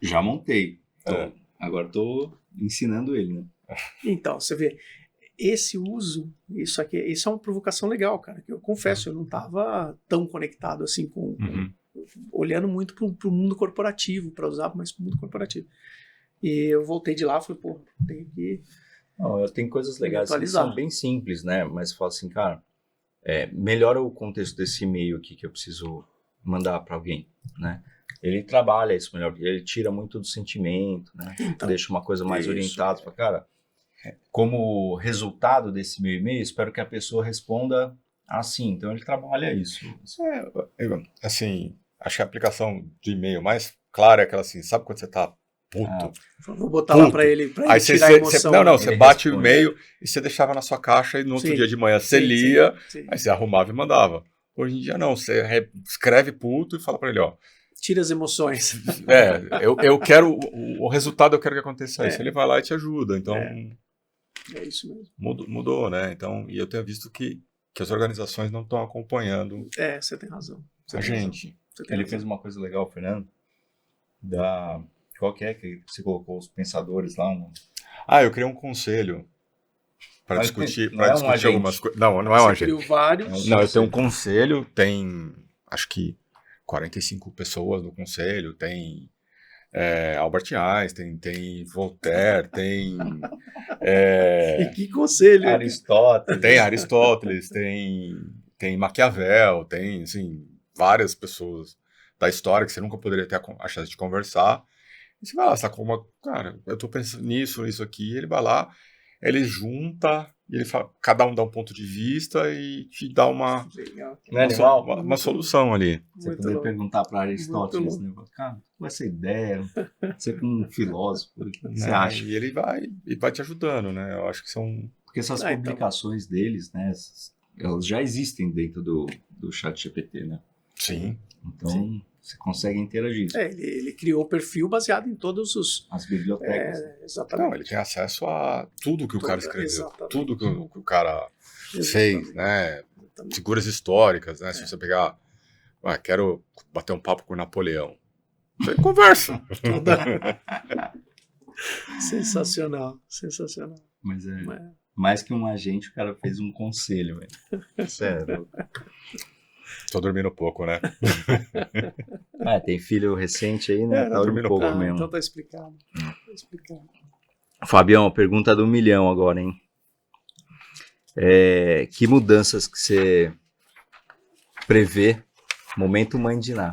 Já montei. Agora estou ensinando ele, né?
Então, você vê, esse uso, isso é uma provocação legal, cara, que eu confesso, eu não estava tão conectado assim olhando muito para o mundo corporativo, para usar mais para o mundo corporativo. E eu voltei de lá e falei, tem que...
Tem coisas legais que são bem simples, né? Mas fala assim, cara, melhora o contexto desse e-mail aqui que eu preciso mandar para alguém, né? Ele trabalha isso melhor, ele tira muito do sentimento, né? Então, deixa uma coisa mais orientada. Fala, cara, como resultado desse meu e-mail, espero que a pessoa responda assim. Então ele trabalha isso.
Assim, acho que a aplicação de e-mail mais clara é aquela assim, sabe quando você tá puto?
Vou botar lá para ele tirar a emoção.
Você bate o e-mail e você deixava na sua caixa e no outro dia de manhã você lia, aí você arrumava e mandava. Hoje em dia não, você escreve puto e fala para ele,
tira as emoções.
Eu quero o resultado, eu quero que aconteça isso. Ele vai lá e te ajuda. Então,
é isso mesmo.
Mudou, né? Então, e eu tenho visto que as organizações não estão acompanhando.
Você tem razão.
Gente.
Ele fez uma coisa legal, Fernando. Qual que é que você colocou os pensadores lá?
Eu criei um conselho para discutir, algumas coisas. Não é um agente. Não, eu tenho um conselho, tem acho que 45 pessoas no conselho, tem Albert Einstein, tem Voltaire, tem...
E que conselho!
Aristóteles.
Tem Maquiavel, tem, assim, várias pessoas da história que você nunca poderia ter a chance de conversar. E você vai lá, sacou cara, eu tô pensando nisso aqui, ele vai lá, ele junta, e ele fala, cada um dá um ponto de vista e te dá uma solução ali.
Você poderia perguntar para Aristóteles, né? Cara, com essa ideia, você como um filósofo, o que você acha?
E ele vai te ajudando, né? Eu acho que são...
Porque essas publicações deles, né, elas já existem dentro do ChatGPT, né?
Sim.
Então... Você consegue interagir.
Ele criou o perfil baseado em todos
as bibliotecas.
Exatamente.
Não, ele tem acesso a tudo que o cara escreveu, tudo que o cara fez, né?
Exatamente.
Figuras históricas, né? Se você pegar, quero bater um papo com o Napoleão. Você conversa.
Sensacional, sensacional.
Mas mais que um agente, o cara fez um conselho, velho. Sério.
Tô dormindo pouco, né?
Tem filho recente aí, né? Tá dormindo pouco mesmo.
Então tá explicado. Tá explicado.
Fabião, pergunta do 1 milhão agora, hein? Que mudanças que você prevê momento mãe de Ná?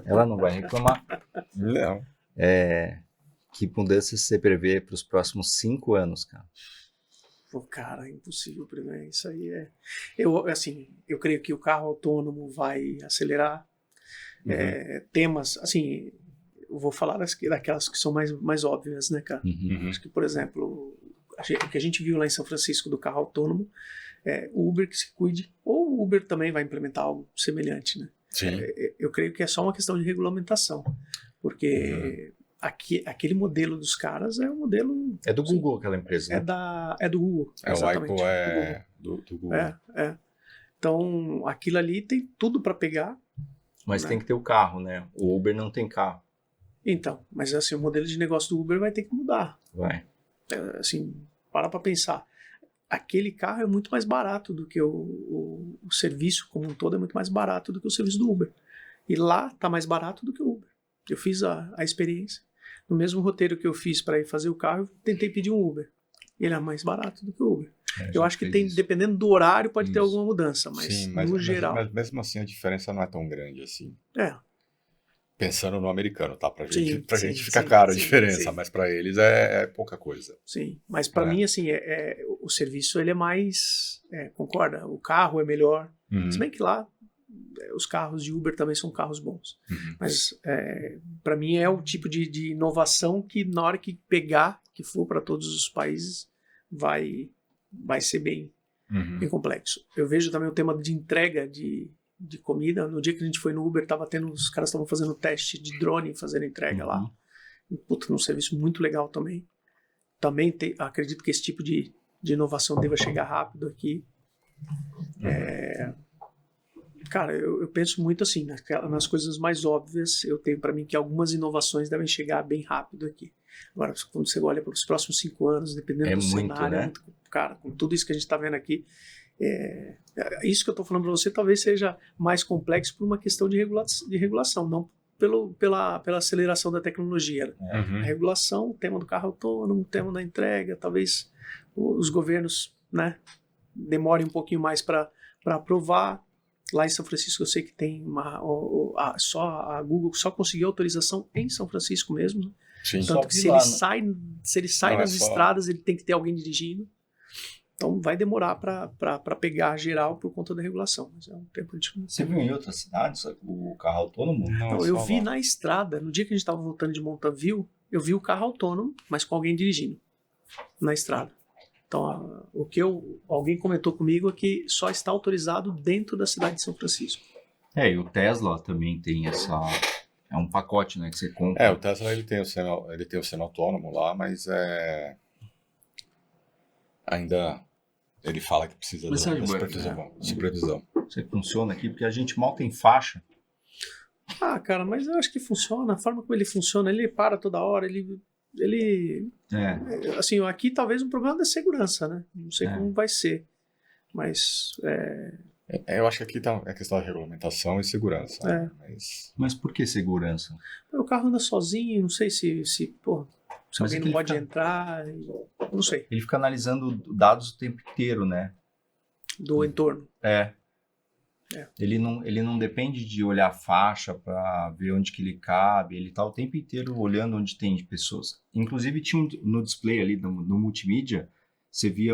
Ela não vai reclamar.
Não.
Que mudanças você prevê para os próximos 5 anos, cara?
Pô, cara, é impossível prever. Isso aí eu creio que o carro autônomo vai acelerar. Temas, assim, eu vou falar daquelas que são mais óbvias, né, cara? Acho que, por exemplo, o que a gente viu lá em São Francisco do carro autônomo, o Uber que se cuide, ou o Uber também vai implementar algo semelhante, né?
Sim.
Eu creio que é só uma questão de regulamentação, porque aquele modelo dos caras é um modelo...
É do Google aquela empresa, né?
É do Google, exatamente.
O Aiko do Google.
Então, aquilo ali tem tudo para pegar.
Mas tem que ter o carro, né? O Uber não tem carro.
Então, mas assim, o modelo de negócio do Uber vai ter que mudar.
Vai.
Assim, para pensar. Aquele carro é muito mais barato do que o serviço como um todo, é muito mais barato do que o serviço do Uber. E lá tá mais barato do que o Uber. Eu fiz a experiência. No mesmo roteiro que eu fiz para ir fazer o carro, eu tentei pedir um Uber. Ele é mais barato do que o Uber. Eu acho que dependendo do horário, pode ter alguma mudança, mas no geral...
Mas mesmo assim a diferença não é tão grande assim.
É.
Pensando no americano, tá? Pra gente fica caro a diferença, mas para eles é pouca coisa.
Sim, mas para mim, assim, o serviço ele é mais... concorda? O carro é melhor. Se bem que lá os carros de Uber também são carros bons. Mas para mim é o tipo de inovação que na hora que pegar, que for para todos os países, vai ser bem complexo. Eu vejo também o tema de entrega de comida. No dia que a gente foi no Uber, os caras estavam fazendo teste de drone, fazendo entrega lá. Num serviço muito legal também. Também acredito que esse tipo de inovação deva chegar rápido aqui. Cara, eu penso muito assim, nas coisas mais óbvias, eu tenho para mim que algumas inovações devem chegar bem rápido aqui. Agora, quando você olha para os próximos 5 anos, dependendo do cenário,
né?
Cara, com tudo isso que a gente está vendo aqui, isso que eu estou falando para você talvez seja mais complexo por uma questão de regulação, não pela aceleração da tecnologia. A regulação, o tema do carro autônomo, o tema da entrega, talvez os governos, né, demorem um pouquinho mais para aprovar. Lá em São Francisco eu sei que tem a Google só conseguiu autorização em São Francisco mesmo.
Sim.
Tanto que se ele sai nas estradas, ele tem que ter alguém dirigindo. Então vai demorar para pegar geral por conta da regulação. Mas é um tempo de...
Você viu em outras cidades o carro autônomo?
Não, eu vi na estrada. No dia que a gente estava voltando de Mountain View, eu vi o carro autônomo, mas com alguém dirigindo na estrada. Então, alguém comentou comigo é que só está autorizado dentro da cidade de São Francisco.
E o Tesla também tem essa... É um pacote, né, que você compra.
O Tesla ele tem o semi-autônomo lá, mas ainda ele fala que precisa de supervisão.
Você funciona aqui porque a gente mal tem faixa.
Cara, mas eu acho que funciona. A forma como ele funciona, ele para toda hora, ele assim, aqui talvez um problema da segurança, né? Não sei como vai ser, mas
eu acho que aqui tá a questão da regulamentação e segurança.
Mas por que segurança?
O carro anda sozinho, não sei se alguém não pode entrar, não sei.
Ele fica analisando dados o tempo inteiro, né?
Do entorno.
Ele não depende de olhar a faixa para ver onde que ele cabe, ele tá o tempo inteiro olhando onde tem pessoas. Inclusive tinha no display ali no multimídia, você via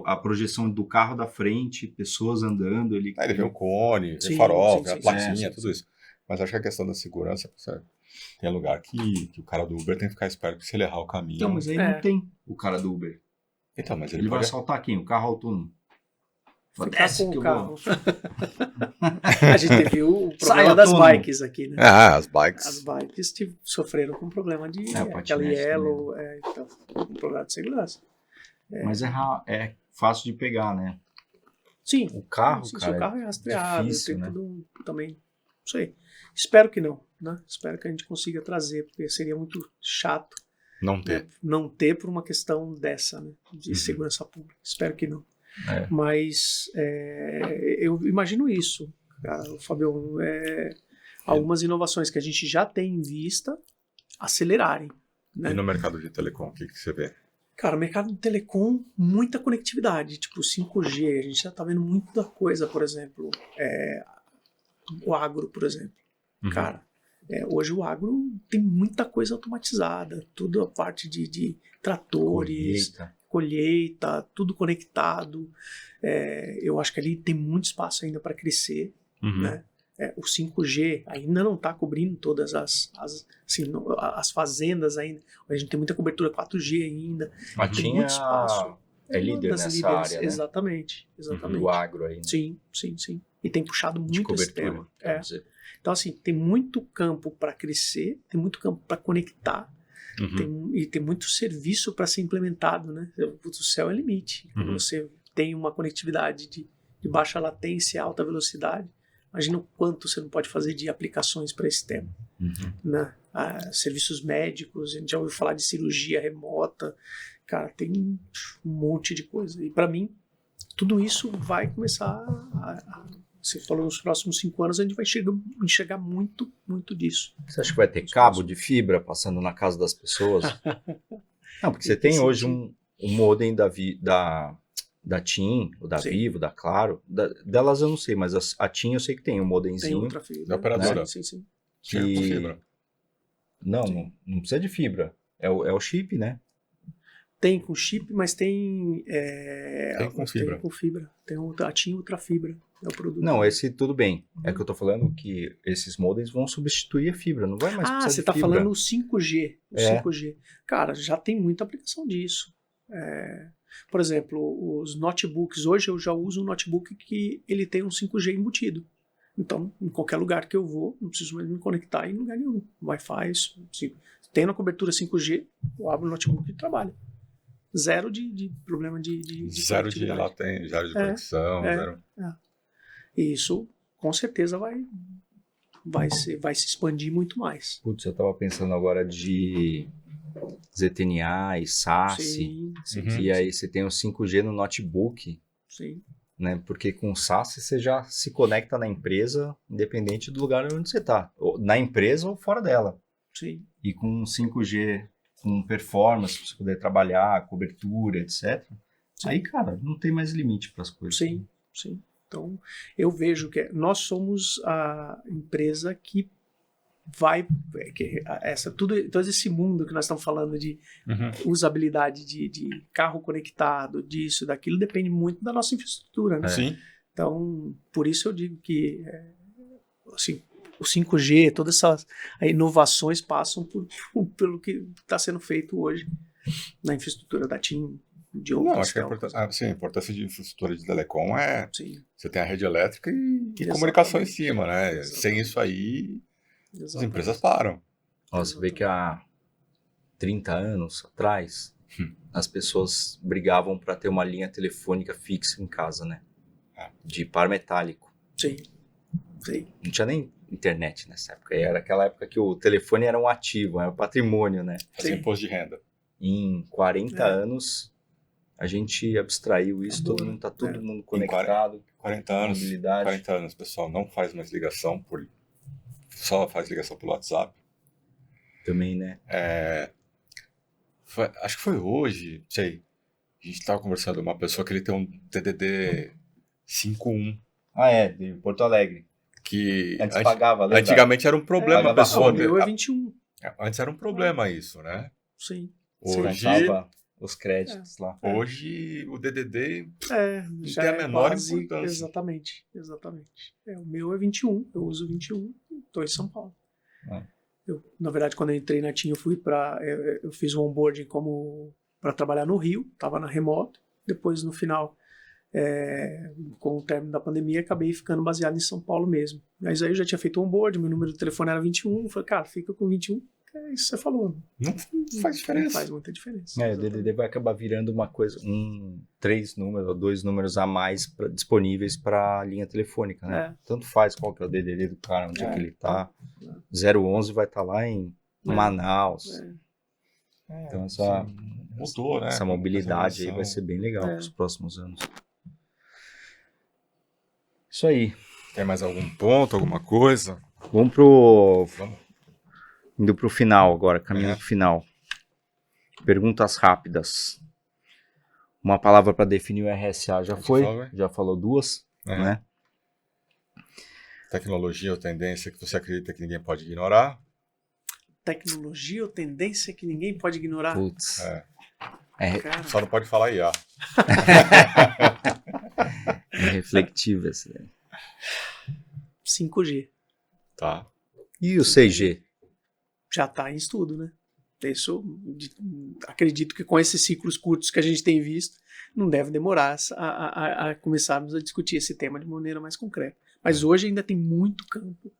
a projeção do carro da frente, pessoas andando. Ele
vê o cone, vê o farol, vê a plaquinha, tudo isso. Mas acho que a questão da segurança, tem lugar que o cara do Uber tem que ficar esperto que se ele errar o caminho...
Então, mas aí não tem o cara do Uber.
Então, mas
ele vai assaltar quem? O carro autônomo.
Ficar com o carro. A gente viu o problema das bikes aqui, né?
As bikes.
As bikes sofreram com problema de aquela Yellow, com problema de segurança.
Mas é fácil de pegar, né?
Sim.
O carro,
sim,
cara,
o carro é rastreado,
difícil,
tem
né?
tudo também. Não sei. Espero que não, né? Espero que a gente consiga trazer, porque seria muito chato
Não ter.
não ter por uma questão dessa, né? De segurança pública. Espero que não. Mas eu imagino isso, cara, Fabio, algumas inovações que a gente já tem em vista acelerarem. Né?
E no mercado de telecom, o que você vê?
Cara, o mercado de telecom, muita conectividade, tipo 5G, a gente já tá vendo muita coisa, por exemplo, o agro, por exemplo. Cara, hoje o agro tem muita coisa automatizada, toda a parte de tratores, colheita, tudo conectado. Eu acho que ali tem muito espaço ainda para crescer, né? O 5G ainda não está cobrindo todas as fazendas ainda. A gente tem muita cobertura 4G ainda. Tem muito espaço.
É líder nessa área, né?
Exatamente.
Do agro aí. Né?
Sim. E tem puxado muito esse tema.
Dizer.
Então, assim, tem muito campo para crescer, tem muito campo para conectar, e tem muito serviço para ser implementado, né? O céu é limite. Quando você tem uma conectividade de baixa latência, alta velocidade, imagina o quanto você não pode fazer de aplicações para esse tema. Né? Serviços médicos, a gente já ouviu falar de cirurgia remota, cara, tem um monte de coisa. E para mim, tudo isso vai começar você falou nos próximos 5 anos, a gente vai enxergar muito, muito disso.
Você acha que vai ter cabo de fibra passando na casa das pessoas? Não, porque você tem hoje um modem da TIM, ou da Vivo, da Claro. Delas eu não sei, mas a TIM eu sei que tem um modemzinho.
Tem outra fibra.
Da operadora.
Sim.
Com fibra.
Não precisa de fibra. É o chip, né?
Tem com chip, mas tem...
Tem com fibra.
Tem com fibra. Tem a TIM Ultra Fibra. É o produto.
Não, esse tudo bem. É que eu tô falando que esses modems vão substituir a fibra. Não vai mais precisar de
você tá
fibra.
falando o 5G. 5G. Cara, já tem muita aplicação disso. Por exemplo, os notebooks. Hoje eu já uso um notebook que ele tem um 5G embutido. Então, em qualquer lugar que eu vou, não preciso mais me conectar em lugar nenhum. Wi-Fi, tem na cobertura 5G, eu abro o notebook e trabalho. Zero de problema de
zero de latência, zero de conexão, zero.
E isso, com certeza, vai se expandir muito mais.
Putz, eu tava pensando agora de ZTNA e SAS.
Sim.
E aí você tem o 5G no notebook.
Sim.
Né? Porque com o SAS você já se conecta na empresa, independente do lugar onde você está. Na empresa ou fora dela.
Sim.
E com 5G, com performance, para você poder trabalhar, cobertura, etc. Sim. Aí, cara, não tem mais limite para as coisas.
Sim. Então, eu vejo que nós somos a empresa que vai... todo esse mundo que nós estamos falando de usabilidade de carro conectado, disso, daquilo, depende muito da nossa infraestrutura. Né?
Sim.
Então, por isso eu digo que assim, o 5G, todas essas inovações passam pelo que está sendo feito hoje na infraestrutura da TIM.
Não, acho que a importância de infraestrutura de telecom você tem a rede elétrica e comunicação em cima, né? Exatamente. Sem isso aí, as empresas param.
Você vê que há 30 anos atrás, as pessoas brigavam para ter uma linha telefônica fixa em casa, né? De par metálico.
Sim.
Não tinha nem internet nessa época. Era aquela época que o telefone era um ativo, era um patrimônio, né?
Fazia imposto de renda.
Em 40 anos, a gente abstraiu isso, todo mundo conectado.
40 anos, pessoal, não faz mais ligação só faz ligação pelo WhatsApp.
Também, né?
Acho que foi hoje, não sei. A gente estava conversando com uma pessoa que ele tem um TDD 5.1.
De Porto Alegre.
Que
antes pagava, lembra?
Antigamente era um problema a pessoa.
O meu é 21.
Antes era um problema isso, né?
Sim.
Hoje os créditos lá.
Hoje o DDD
já
tem a menor
quase,
importância.
Exatamente. O meu é 21, eu uso 21, estou em São Paulo. Na verdade, quando eu entrei na TIM, eu fiz um onboarding para trabalhar no Rio, estava na remoto. Depois, no final, com o término da pandemia, acabei ficando baseado em São Paulo mesmo. Mas aí eu já tinha feito o onboarding, meu número de telefone era 21, falei, cara, fica com 21, é isso que você falou.
Não faz diferença.
Não faz muita diferença.
O DDD vai acabar virando uma coisa, 3 números ou 2 números a mais disponíveis para a linha telefônica, né? Tanto faz qual que é o DDD do cara, onde é que ele tá. 011 vai estar lá em Manaus. Então
mudou, né?
Essa mobilidade aí vai ser bem legal para os próximos anos. Isso aí.
Tem mais algum ponto, alguma coisa?
Vamos indo pro final agora, caminhando pro final. Perguntas rápidas. Uma palavra para definir o RSA já foi? Já falou 2, né?
Tecnologia ou tendência que você acredita que ninguém pode ignorar?
Tecnologia ou tendência que ninguém pode ignorar?
Putz.
Só não pode falar IA.
É refletivo esse daí.
5G.
Tá.
E o 6G?
Já está em estudo, né? Isso, acredito que com esses ciclos curtos que a gente tem visto, não deve demorar a começarmos a discutir esse tema de maneira mais concreta. Mas hoje ainda tem muito campo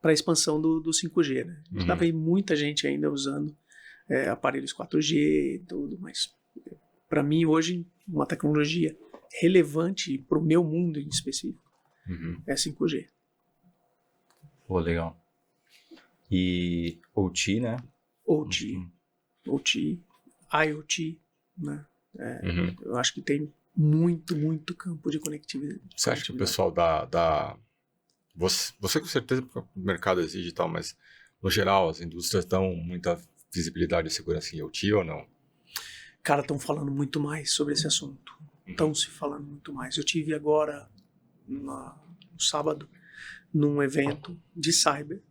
para a expansão do 5G, né? Dá pra ver muita gente ainda usando aparelhos 4G e tudo, mas para mim hoje uma tecnologia relevante para o meu mundo em específico é 5G.
Pô, legal. E OT, né?
OT, IoT, né? Eu acho que tem muito campo de conectividade.
Você acha que o pessoal Você com certeza, porque o mercado exige e tal, mas no geral as indústrias dão muita visibilidade e segurança em IoT ou não?
Cara, estão falando muito mais sobre esse assunto. Estão se falando muito mais. Eu tive agora, no sábado, num evento de cyber.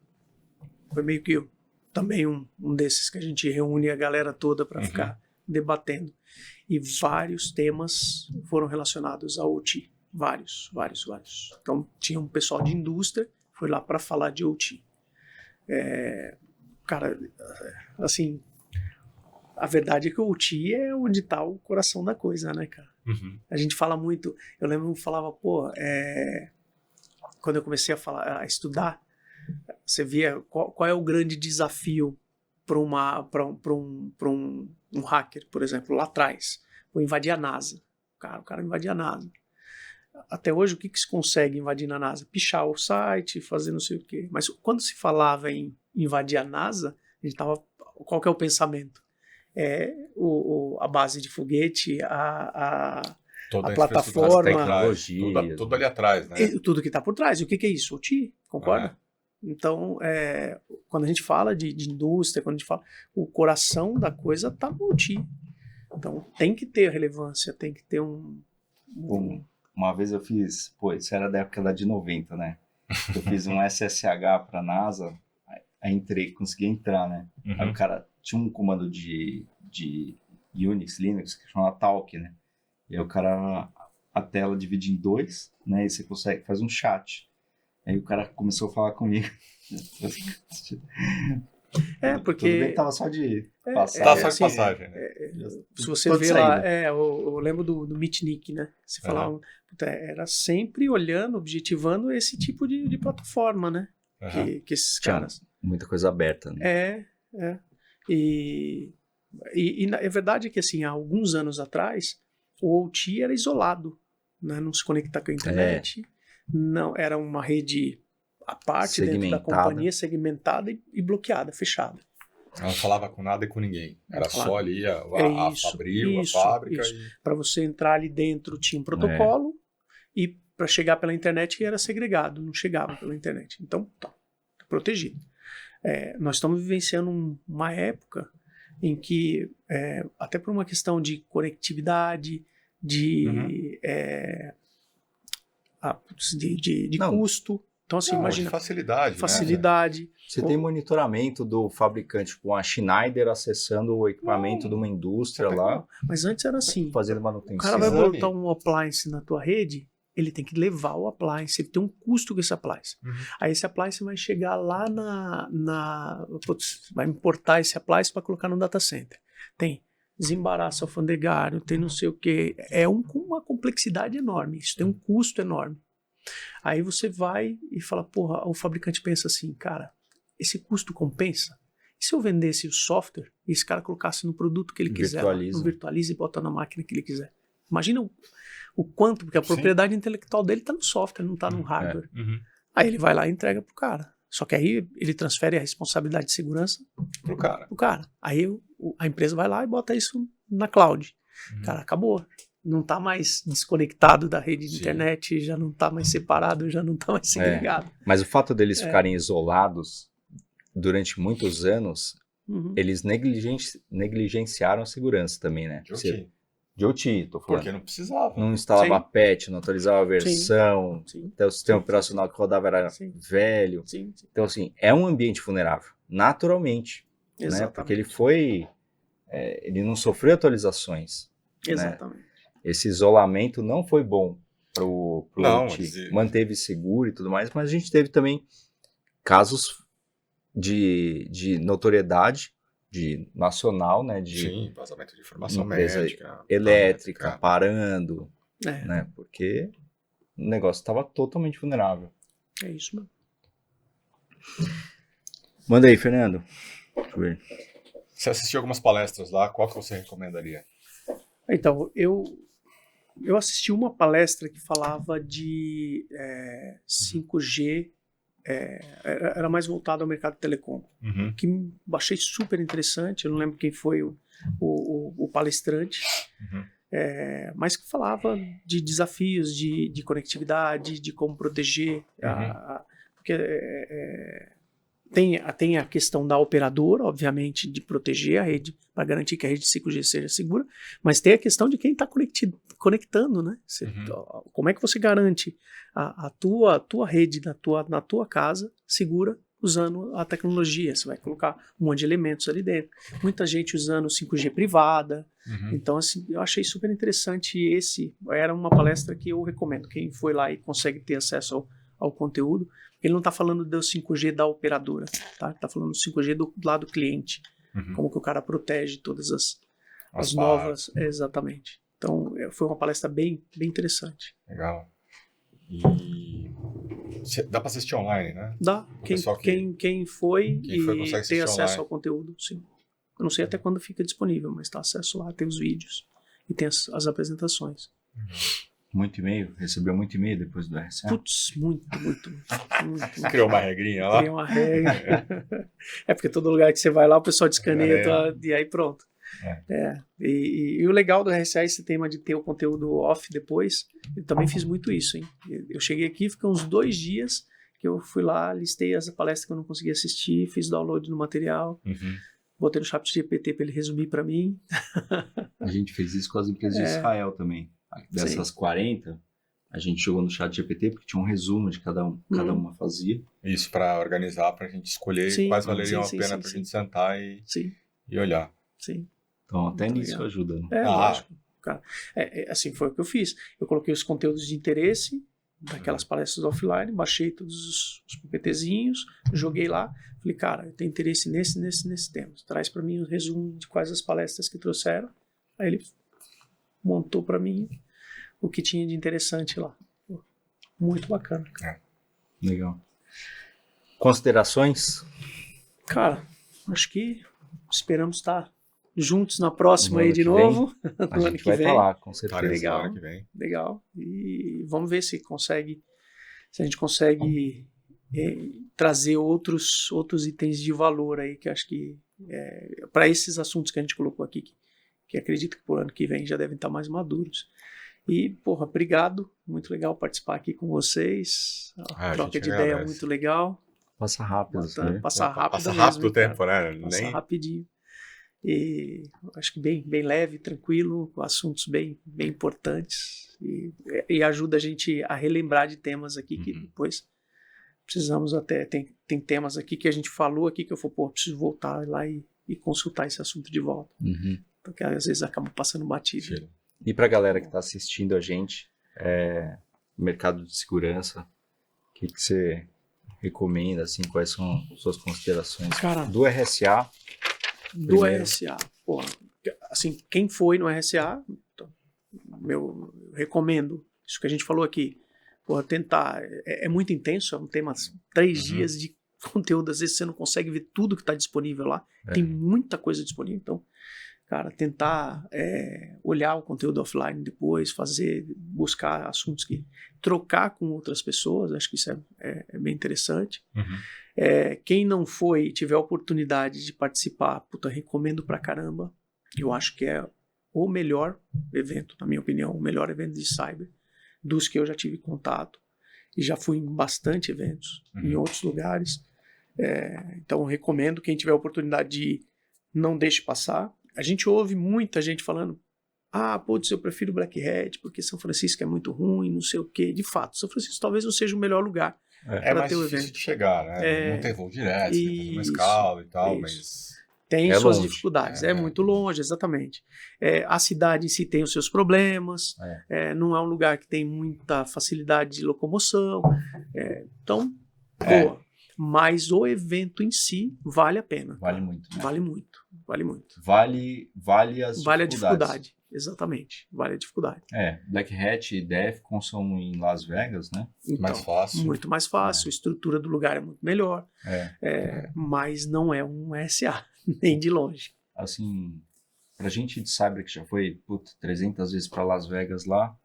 Foi meio que também um desses que a gente reúne a galera toda para ficar debatendo. E vários temas foram relacionados ao OT. Vários. Então, tinha um pessoal de indústria, foi lá para falar de OT. Cara, assim, a verdade é que o OT é onde está o coração da coisa, né, cara? A gente fala muito, eu lembro que eu falava, quando eu comecei a estudar, você via qual é o grande desafio para um hacker, por exemplo, lá atrás, ou invadir a NASA. O cara invadia a NASA. Até hoje, o que se consegue invadir na NASA? Pichar o site, fazer não sei o quê. Mas quando se falava em invadir a NASA, qual que é o pensamento? A base de foguete, a plataforma,
a tecnologia, tudo ali atrás, né?
Tudo que está por trás. E o que é isso? OT, concorda? Então, quando a gente fala de indústria, quando a gente fala, o coração da coisa está no OT. Então, tem que ter relevância, tem que ter
Uma vez eu fiz, isso era da época da de 90, né? Eu fiz um SSH pra NASA, aí consegui entrar, né? Aí o cara tinha um comando de Unix, Linux, que chama Talk, né? E aí o cara, a tela divide em 2, né? E você faz um chat. Aí o cara começou a falar comigo.
Porque...
Tudo bem que tava só de passagem.
Tá só de passagem, né?
Se você vê lá, eu lembro do Mitnick, né? Você falava, era sempre olhando, objetivando esse tipo de plataforma, né? Que esses caras...
Muita coisa aberta, né?
E a verdade é que, assim, há alguns anos atrás, o OT era isolado, né? Não se conectar com a internet. Não, era uma rede à parte dentro da companhia, segmentada e bloqueada, fechada.
Ela não falava com nada e com ninguém. Era só ali a fábrica.
Para você entrar ali dentro tinha um protocolo e para chegar pela internet era segregado, não chegava pela internet. Então, tá protegido. Nós estamos vivenciando uma época em que, até por uma questão de conectividade, de custo. Então, assim, imagina.
Facilidade.
Né?
Você tem monitoramento do fabricante com a Schneider acessando o equipamento de uma indústria lá.
Mas antes era assim.
Fazendo manutenção.
O cara vai botar um appliance na tua rede, ele tem que levar o appliance, ele tem um custo com esse appliance. Aí esse appliance vai chegar lá vai importar esse appliance para colocar no data center. Tem desembaraço alfandegário, tem não sei o que. Uma complexidade enorme, isso tem um custo enorme. Aí você vai e fala, o fabricante pensa assim, cara, esse custo compensa? que se eu vendesse o software e esse cara colocasse no produto que ele quiser, no Virtualiza e bota na máquina que ele quiser? Imagina o quanto, porque a propriedade intelectual dele está no software, não está no hardware. Aí ele vai lá e entrega pro cara. Só que aí ele transfere a responsabilidade de segurança pro cara. Aí a empresa vai lá e bota isso na cloud. Cara, acabou. Não está mais desconectado da rede de internet, já não está mais separado, já não está mais segregado.
Mas o fato deles ficarem isolados durante muitos anos, eles negligenciaram a segurança também, né? De OT, tô falando.
Porque não precisava.
Não instalava patch, não atualizava a versão, então o sistema operacional que rodava era velho. Então, assim, é um ambiente vulnerável, naturalmente. Né? Porque ele não sofreu atualizações.
Exatamente.
Né? Esse isolamento não foi bom pro OT. Manteve seguro e tudo mais, mas a gente teve também casos de notoriedade nacional, né,
vazamento de informação
empresa
médica,
elétrica, parando, né, porque o negócio estava totalmente vulnerável.
É isso mesmo.
Manda aí, Fernando. Deixa eu ver.
Você assistiu algumas palestras lá, qual que você recomendaria?
Então, eu assisti uma palestra que falava de 5G, era mais voltado ao mercado de telecom, que eu achei super interessante. Eu não lembro quem foi o palestrante, mas que falava de desafios de conectividade, de como proteger, porque tem a questão da operadora, obviamente, de proteger a rede, para garantir que a rede 5G seja segura, mas tem a questão de quem está conectando, né? Como é que você garante a tua rede na tua casa segura usando a tecnologia? Você vai colocar um monte de elementos ali dentro. Muita gente usando 5G privada. Então, assim, eu achei super interessante. Era uma palestra que eu recomendo. Quem foi lá e consegue ter acesso ao conteúdo, ele não está falando do 5G da operadora, tá? Ele está falando do 5G do lado do cliente. Como que o cara protege todas as novas. Exatamente. Então, foi uma palestra bem Interessante.
Legal. E dá para assistir online, né?
Dá. Quem foi e tem acesso
online
ao conteúdo, sim. Eu não sei até quando fica disponível, mas está acesso lá, tem os vídeos e tem as apresentações.
Muito e-mail? Recebeu muito e-mail depois do RSA?
Putz, muito.
Criou uma regrinha lá?
Criou uma regra. É porque todo lugar que você vai lá, o pessoal te escaneia e aí pronto. E o legal do RSA é esse tema de ter o conteúdo off depois. Eu também fiz muito isso, hein? Eu cheguei aqui, fiquei uns 2 dias que eu fui lá, listei as palestras que eu não conseguia assistir, fiz download no material, botei no ChatGPT para ele resumir para mim.
A gente fez isso com as empresas de Israel também. Dessas 40, a gente jogou no ChatGPT porque tinha um resumo de cada uma fazia.
Isso, para organizar, para a gente escolher quais valeriam a pena para a gente sentar e olhar.
Sim.
Então, até muito nisso legal. Ajuda. Né?
Lógico. Cara, assim, foi o que eu fiz. Eu coloquei os conteúdos de interesse daquelas palestras offline, baixei todos os PPTzinhos, joguei lá, falei, cara, eu tenho interesse nesse tema. Traz para mim o resumo de quais as palestras que trouxeram. Aí ele montou para mim o que tinha de interessante lá. Muito bacana.
Legal. Considerações?
Cara, acho que esperamos estar juntos na próxima aí de novo.
No ano que vem. Vai estar lá, com certeza.
Legal. Legal. E vamos ver se a gente consegue trazer outros itens de valor aí, que acho que para esses assuntos que a gente colocou aqui, que acredito que por ano que vem já devem estar mais maduros. E, obrigado. Muito legal participar aqui com vocês. A troca de ideia é muito legal.
Passa rápido.
Passa rápido
o tempo, né?
Passa rapidinho. E acho que bem leve, tranquilo, assuntos bem importantes. E ajuda a gente a relembrar de temas aqui que depois precisamos até... Tem temas aqui que a gente falou aqui que eu falei, preciso voltar lá e consultar esse assunto de volta. Porque às vezes acaba passando batido.
E para a galera que está assistindo a gente, mercado de segurança, o que você recomenda, assim, quais são suas considerações?
Cara,
do RSA?
Do RSA. Assim, quem foi no RSA, eu recomendo isso que a gente falou aqui. Tentar, é muito intenso, é um tema 3 dias de conteúdo, às vezes você não consegue ver tudo que está disponível lá. Tem muita coisa disponível. Então, cara, tentar olhar o conteúdo offline depois, buscar assuntos trocar com outras pessoas, acho que isso é bem interessante. Quem não foi e tiver a oportunidade de participar, puta, recomendo pra caramba. Eu acho que é o melhor evento, na minha opinião, o melhor evento de cyber dos que eu já tive contato. E já fui em bastante eventos, em outros lugares. Então, recomendo, quem tiver a oportunidade de ir, não deixe passar. A gente ouve muita gente falando, putz, eu prefiro Black Hat, porque São Francisco é muito ruim, não sei o quê. De fato, São Francisco talvez não seja o melhor lugar
para mais ter o difícil evento. De chegar, né? Não tem voo direto, tem que fazer uma escala e tal, mas...
Tem suas dificuldades, muito longe, exatamente. A cidade em si tem os seus problemas, não é um lugar que tem muita facilidade de locomoção, então, boa. Mas o evento em si vale a pena.
Vale muito. Né?
Vale muito, vale muito.
Vale as dificuldades.
Vale a dificuldade, exatamente, vale a dificuldade.
Black Hat e DEFCON são em Las Vegas, né?
Então,
mais fácil.
Muito mais fácil, a estrutura do lugar é muito melhor, mas não é um SA, nem de longe.
Assim, pra gente de cyber que já foi 300 vezes para Las Vegas lá,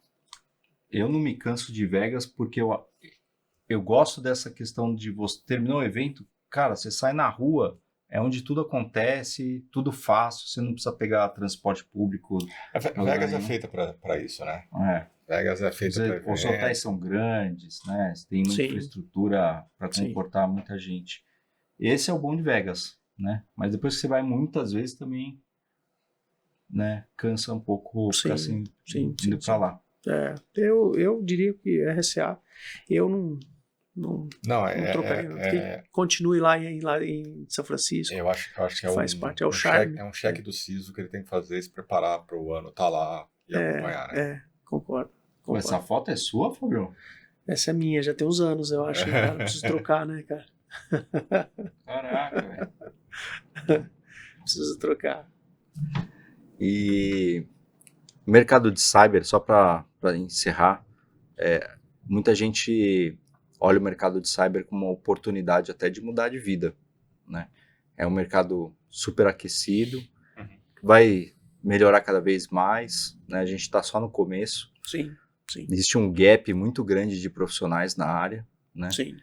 eu não me canso de Vegas porque eu gosto dessa questão de você terminar o evento, cara, você sai na rua, é onde tudo acontece, tudo fácil, você não precisa pegar transporte público.
Vegas é feita para isso, né? Vegas é feita para
os hotéis são grandes, né? Você tem uma infraestrutura para comportar muita gente. Esse é o bom de Vegas, né? Mas depois que você vai muitas vezes também, né? Cansa um pouco ficar assim, indo para lá.
Eu diria que RSA, eu não trocaria. Continue lá em São Francisco.
Eu acho que
faz parte, é o charme.
É um cheque do CISO que ele tem que fazer, se preparar para o ano estar lá e acompanhar, né?
Concordo.
Essa foto é sua, Fabio?
Essa é minha, já tem uns anos, eu acho. Cara, preciso trocar, né, cara?
Caraca, velho.
Preciso trocar.
E mercado de cyber, só para encerrar, muita gente olha o mercado de cyber como uma oportunidade até de mudar de vida, né? É um mercado super aquecido, vai melhorar cada vez mais, né? A gente está só no começo.
Sim.
Existe um gap muito grande de profissionais na área, né?
Sim.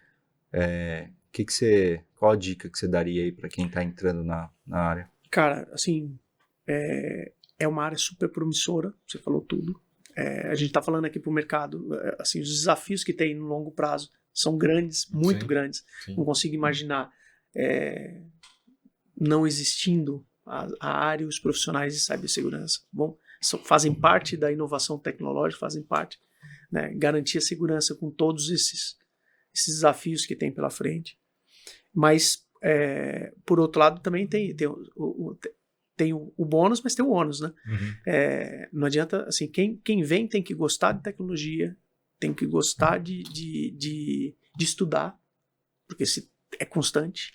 Qual a dica que você daria aí para quem está entrando na área?
Cara, assim, é uma área super promissora, você falou tudo. A gente está falando aqui para o mercado, assim, os desafios que tem no longo prazo são grandes, muito grandes. Não consigo imaginar não existindo a área e os profissionais de cibersegurança. Bom, fazem parte da inovação tecnológica, fazem parte, né, garantir a segurança com todos esses desafios que tem pela frente. Mas, por outro lado, também tem o bônus, mas tem o ônus, né? Não adianta, assim, quem vem tem que gostar de tecnologia, tem que gostar de estudar, porque é constante.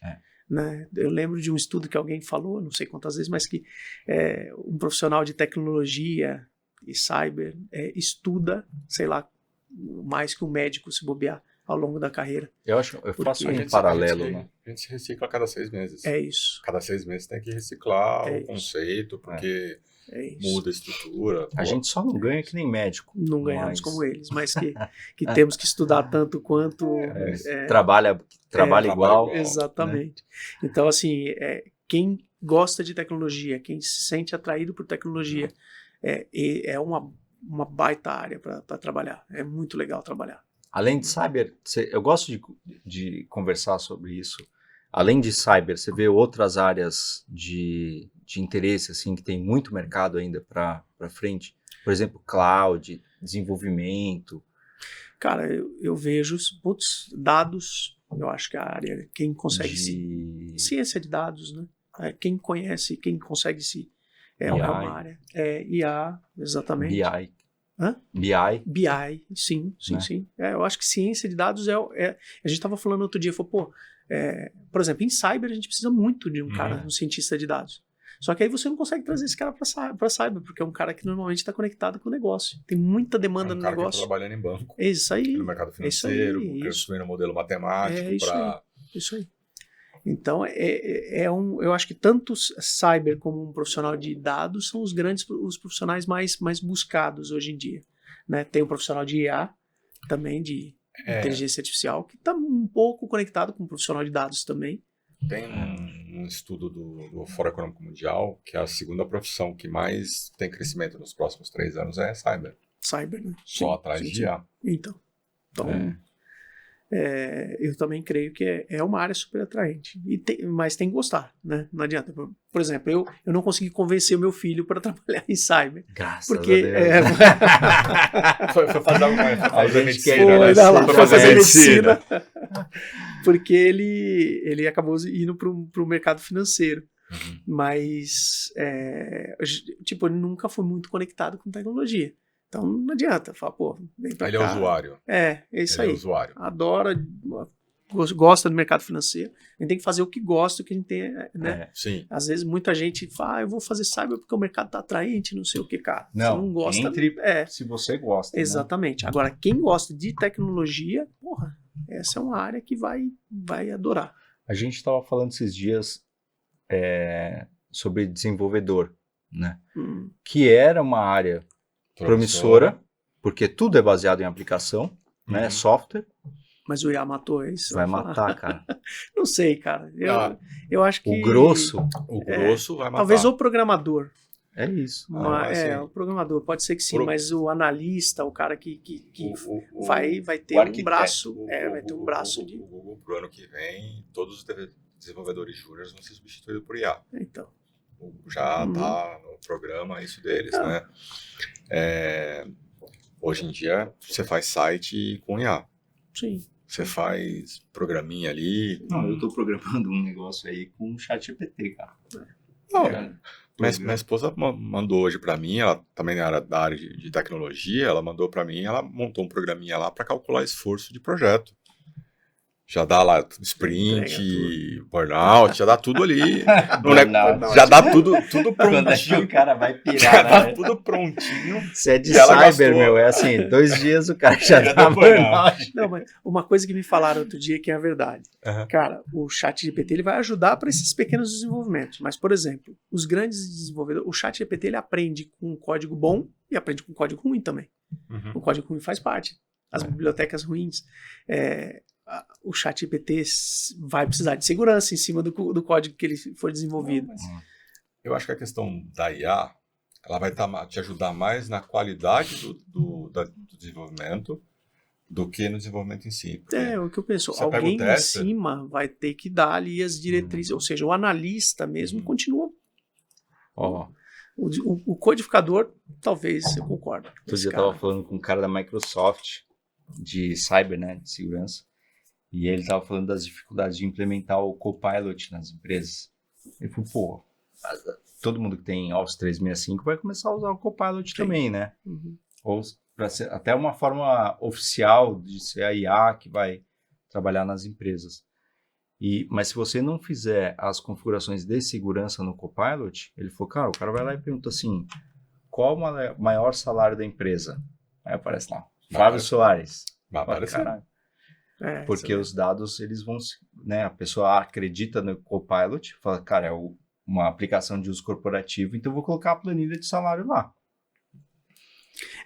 Né? Eu lembro de um estudo que alguém falou, não sei quantas vezes, mas que um profissional de tecnologia e cyber estuda, sei lá, mais que um médico se bobear ao longo da carreira.
Eu faço um paralelo, né?
A gente se recicla a cada 6 meses.
É isso.
Cada 6 meses tem que reciclar o conceito, porque muda a estrutura.
A gente só não ganha que nem médico.
Não ganhamos como eles, mas que temos que estudar tanto quanto...
Trabalha igual.
Exatamente. Né? Então, assim, quem gosta de tecnologia, quem se sente atraído por tecnologia, é uma baita área para trabalhar. É muito legal trabalhar.
Além de cyber, eu gosto de conversar sobre isso. Além de cyber, você vê outras áreas de interesse, assim, que tem muito mercado ainda para frente? Por exemplo, cloud, desenvolvimento.
Cara, eu vejo, dados, eu acho que a área, quem consegue ciência de dados, né? Quem conhece, quem consegue é uma área. IA, exatamente.
BI.
Hã? BI, sim. Eu acho que ciência de dados a gente estava falando outro dia, por exemplo, em cyber a gente precisa muito de um cara, um cientista de dados. Só que aí você não consegue trazer esse cara para cyber, porque é um cara que normalmente está conectado com o negócio. Tem muita demanda no negócio.
Que tá trabalhando em banco.
É isso aí.
No mercado financeiro, construindo um modelo matemático para...
Isso aí. Então, eu acho que tanto cyber como um profissional de dados são os profissionais mais buscados hoje em dia. Né? Tem um profissional de IA, também de inteligência artificial, que está um pouco conectado com um profissional de dados também.
Tem um estudo do Fórum Econômico Mundial que a segunda profissão que mais tem crescimento nos próximos 3 anos é cyber.
Cyber, né?
Só atrás de IA.
Então eu também creio que é uma área super atraente. Mas tem que gostar, né? Não adianta. Por exemplo, eu não consegui convencer o meu filho para trabalhar em cyber.
Graças a Deus.
Foi fazer alguma
A gente
medicina.
Foi fazer medicina. Porque ele acabou indo para o mercado financeiro. Mas, tipo, ele nunca foi muito conectado com tecnologia. Então não adianta, fala, pô, vem pra cá.
Ele é usuário.
É isso aí.
Ele é usuário.
Adora, gosta do mercado financeiro. A gente tem que fazer o que gosta, o que a gente tem, né?
Sim.
Às vezes muita gente fala, eu vou fazer cyber porque o mercado tá atraente, não sei o que, cara.
Não,
você não gosta.
se você gosta.
Exatamente. Né? Agora, quem gosta de tecnologia, porra, essa é uma área que vai adorar.
A gente estava falando esses dias sobre desenvolvedor, né? Que era uma área promissora, porque tudo é baseado em aplicação, né? Software.
Mas o IA matou isso.
Vai matar, cara.
Não sei, cara. Eu acho que...
O grosso
vai matar.
Talvez o programador.
É isso.
O programador, pode ser que sim, mas o analista, o cara que vai ter um braço. Vai ter um braço de...
O Google, pro ano que vem, todos os desenvolvedores júniores vão ser substituídos por IA.
Então.
Já tá no programa isso deles, né? Hoje em dia, você faz site com IA.
Sim.
Você faz programinha ali.
Não, eu tô programando um negócio aí com o ChatGPT, cara.
Minha esposa mandou hoje pra mim, ela também é da área de tecnologia, ela mandou pra mim, ela montou um programinha lá pra calcular esforço de projeto. Já dá lá sprint, burnout, já dá tudo ali. Já dá tudo prontinho.
Quando é que o cara vai pirar,
já
né?
dá tudo prontinho.
Se é de cyber, meu, é assim, 2 dias o cara já dá burnout.
Não, mas uma coisa que me falaram outro dia que é a verdade. Cara, o ChatGPT ele vai ajudar para esses pequenos desenvolvimentos. Mas, por exemplo, os grandes desenvolvedores, o ChatGPT ele aprende com código bom e aprende com código ruim também. O código ruim faz parte. As bibliotecas ruins. O ChatGPT vai precisar de segurança em cima do código que ele for desenvolvido.
Eu acho que a questão da IA, ela vai te ajudar mais na qualidade do desenvolvimento do que no desenvolvimento em si.
O que eu penso, alguém em cima vai ter que dar ali as diretrizes, ou seja, o analista mesmo continua. O codificador, talvez, eu concordo.
Outro dia eu estava falando com um cara da Microsoft de cyber, né, de segurança. E ele estava falando das dificuldades de implementar o Copilot nas empresas. Ele falou, todo mundo que tem Office 365 vai começar a usar o Copilot também, né? Ou para ser até uma forma oficial de ser a IA que vai trabalhar nas empresas. Mas se você não fizer as configurações de segurança no Copilot, ele falou, cara, o cara vai lá e pergunta assim, qual o maior salário da empresa? Aí aparece lá, Flávio Soares.
Vai aparecer.
Porque os dados, eles vão, né, a pessoa acredita no Copilot, fala, cara, é uma aplicação de uso corporativo, então eu vou colocar a planilha de salário lá.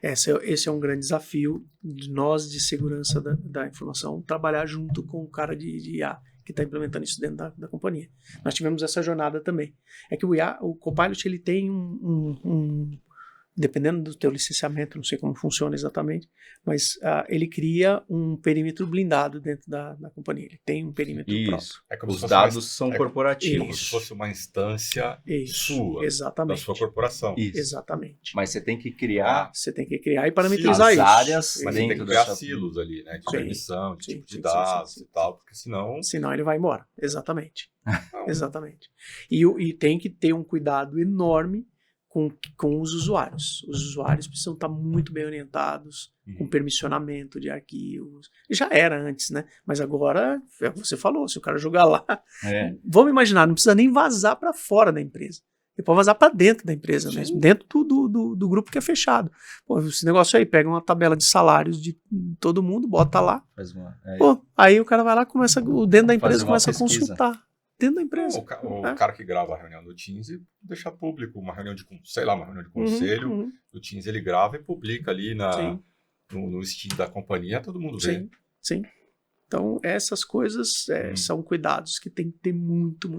Esse é um grande desafio de nós de segurança da informação, trabalhar junto com o cara de IA, que está implementando isso dentro da companhia. Nós tivemos essa jornada também. É que o Copilot, ele tem dependendo do teu licenciamento, não sei como funciona exatamente, mas ele cria um perímetro blindado dentro da companhia. Ele tem um perímetro próprio.
Os dados são corporativos.
Como se fosse uma instância sua,
exatamente.
da sua corporação.
Exatamente.
Mas você tem que criar...
Você tem que criar e parametrizar
as
isso.
áreas
mas tem que criar silos ali, né? De permissão, de tipo de dados e tal, porque senão...
Senão ele vai embora. Exatamente. Exatamente. E tem que ter um cuidado enorme com os usuários. Os usuários precisam estar muito bem orientados, com permissionamento de arquivos. Já era antes, né? Mas agora, é o que você falou, se o cara jogar lá... Vamos imaginar, não precisa nem vazar para fora da empresa. Ele pode vazar para dentro da empresa mesmo, dentro do grupo que é fechado. Pô, esse negócio aí, pega uma tabela de salários de todo mundo, bota lá. Aí o cara vai lá, dentro da empresa começa a consultar. dentro da empresa.
O cara que grava a reunião do Teams e deixa público, uma reunião de conselho, do Teams ele grava e publica ali no Steam da companhia, todo mundo vê.
Sim. Então, essas coisas são cuidados que tem que ter muito,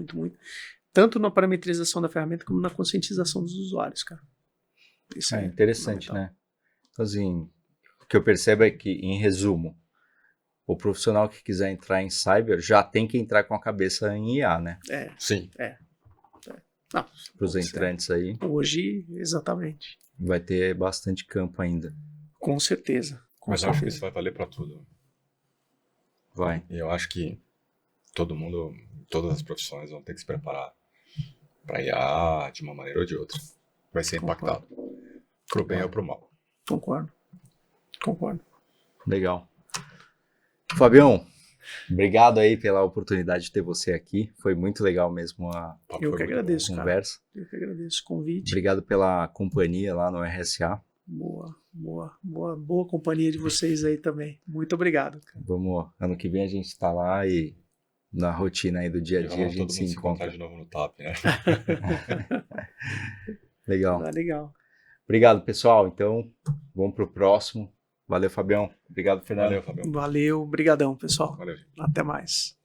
tanto na parametrização da ferramenta como na conscientização dos usuários, cara. Isso
é interessante, né? Então, assim, o que eu percebo é que, em resumo, o profissional que quiser entrar em cyber já tem que entrar com a cabeça em IA, né?
Sim.
Para os entrantes aí.
Hoje, exatamente.
Vai ter bastante campo ainda.
Com certeza.
Mas eu acho que isso vai valer para tudo.
Vai.
E eu acho que todo mundo, todas as profissões vão ter que se preparar para IA de uma maneira ou de outra. Vai ser impactado. Pro bem ou pro mal.
Concordo.
Legal. Fabião, obrigado aí pela oportunidade de ter você aqui. Foi muito legal mesmo a
Eu que agradeço,
conversa.
Cara. Eu que agradeço o convite.
Obrigado pela companhia lá no RSA.
Boa companhia de vocês aí também. Muito obrigado, cara.
Vamos, ano que vem a gente está lá e na rotina aí do dia a dia a gente se encontra
de novo no TAP, né?
Legal.
Legal.
Obrigado, pessoal. Então, vamos pro próximo. Valeu, Fabião. Obrigado, Fernando.
Valeu, Fabião.
Valeu, brigadão, pessoal.
Valeu.
Até mais.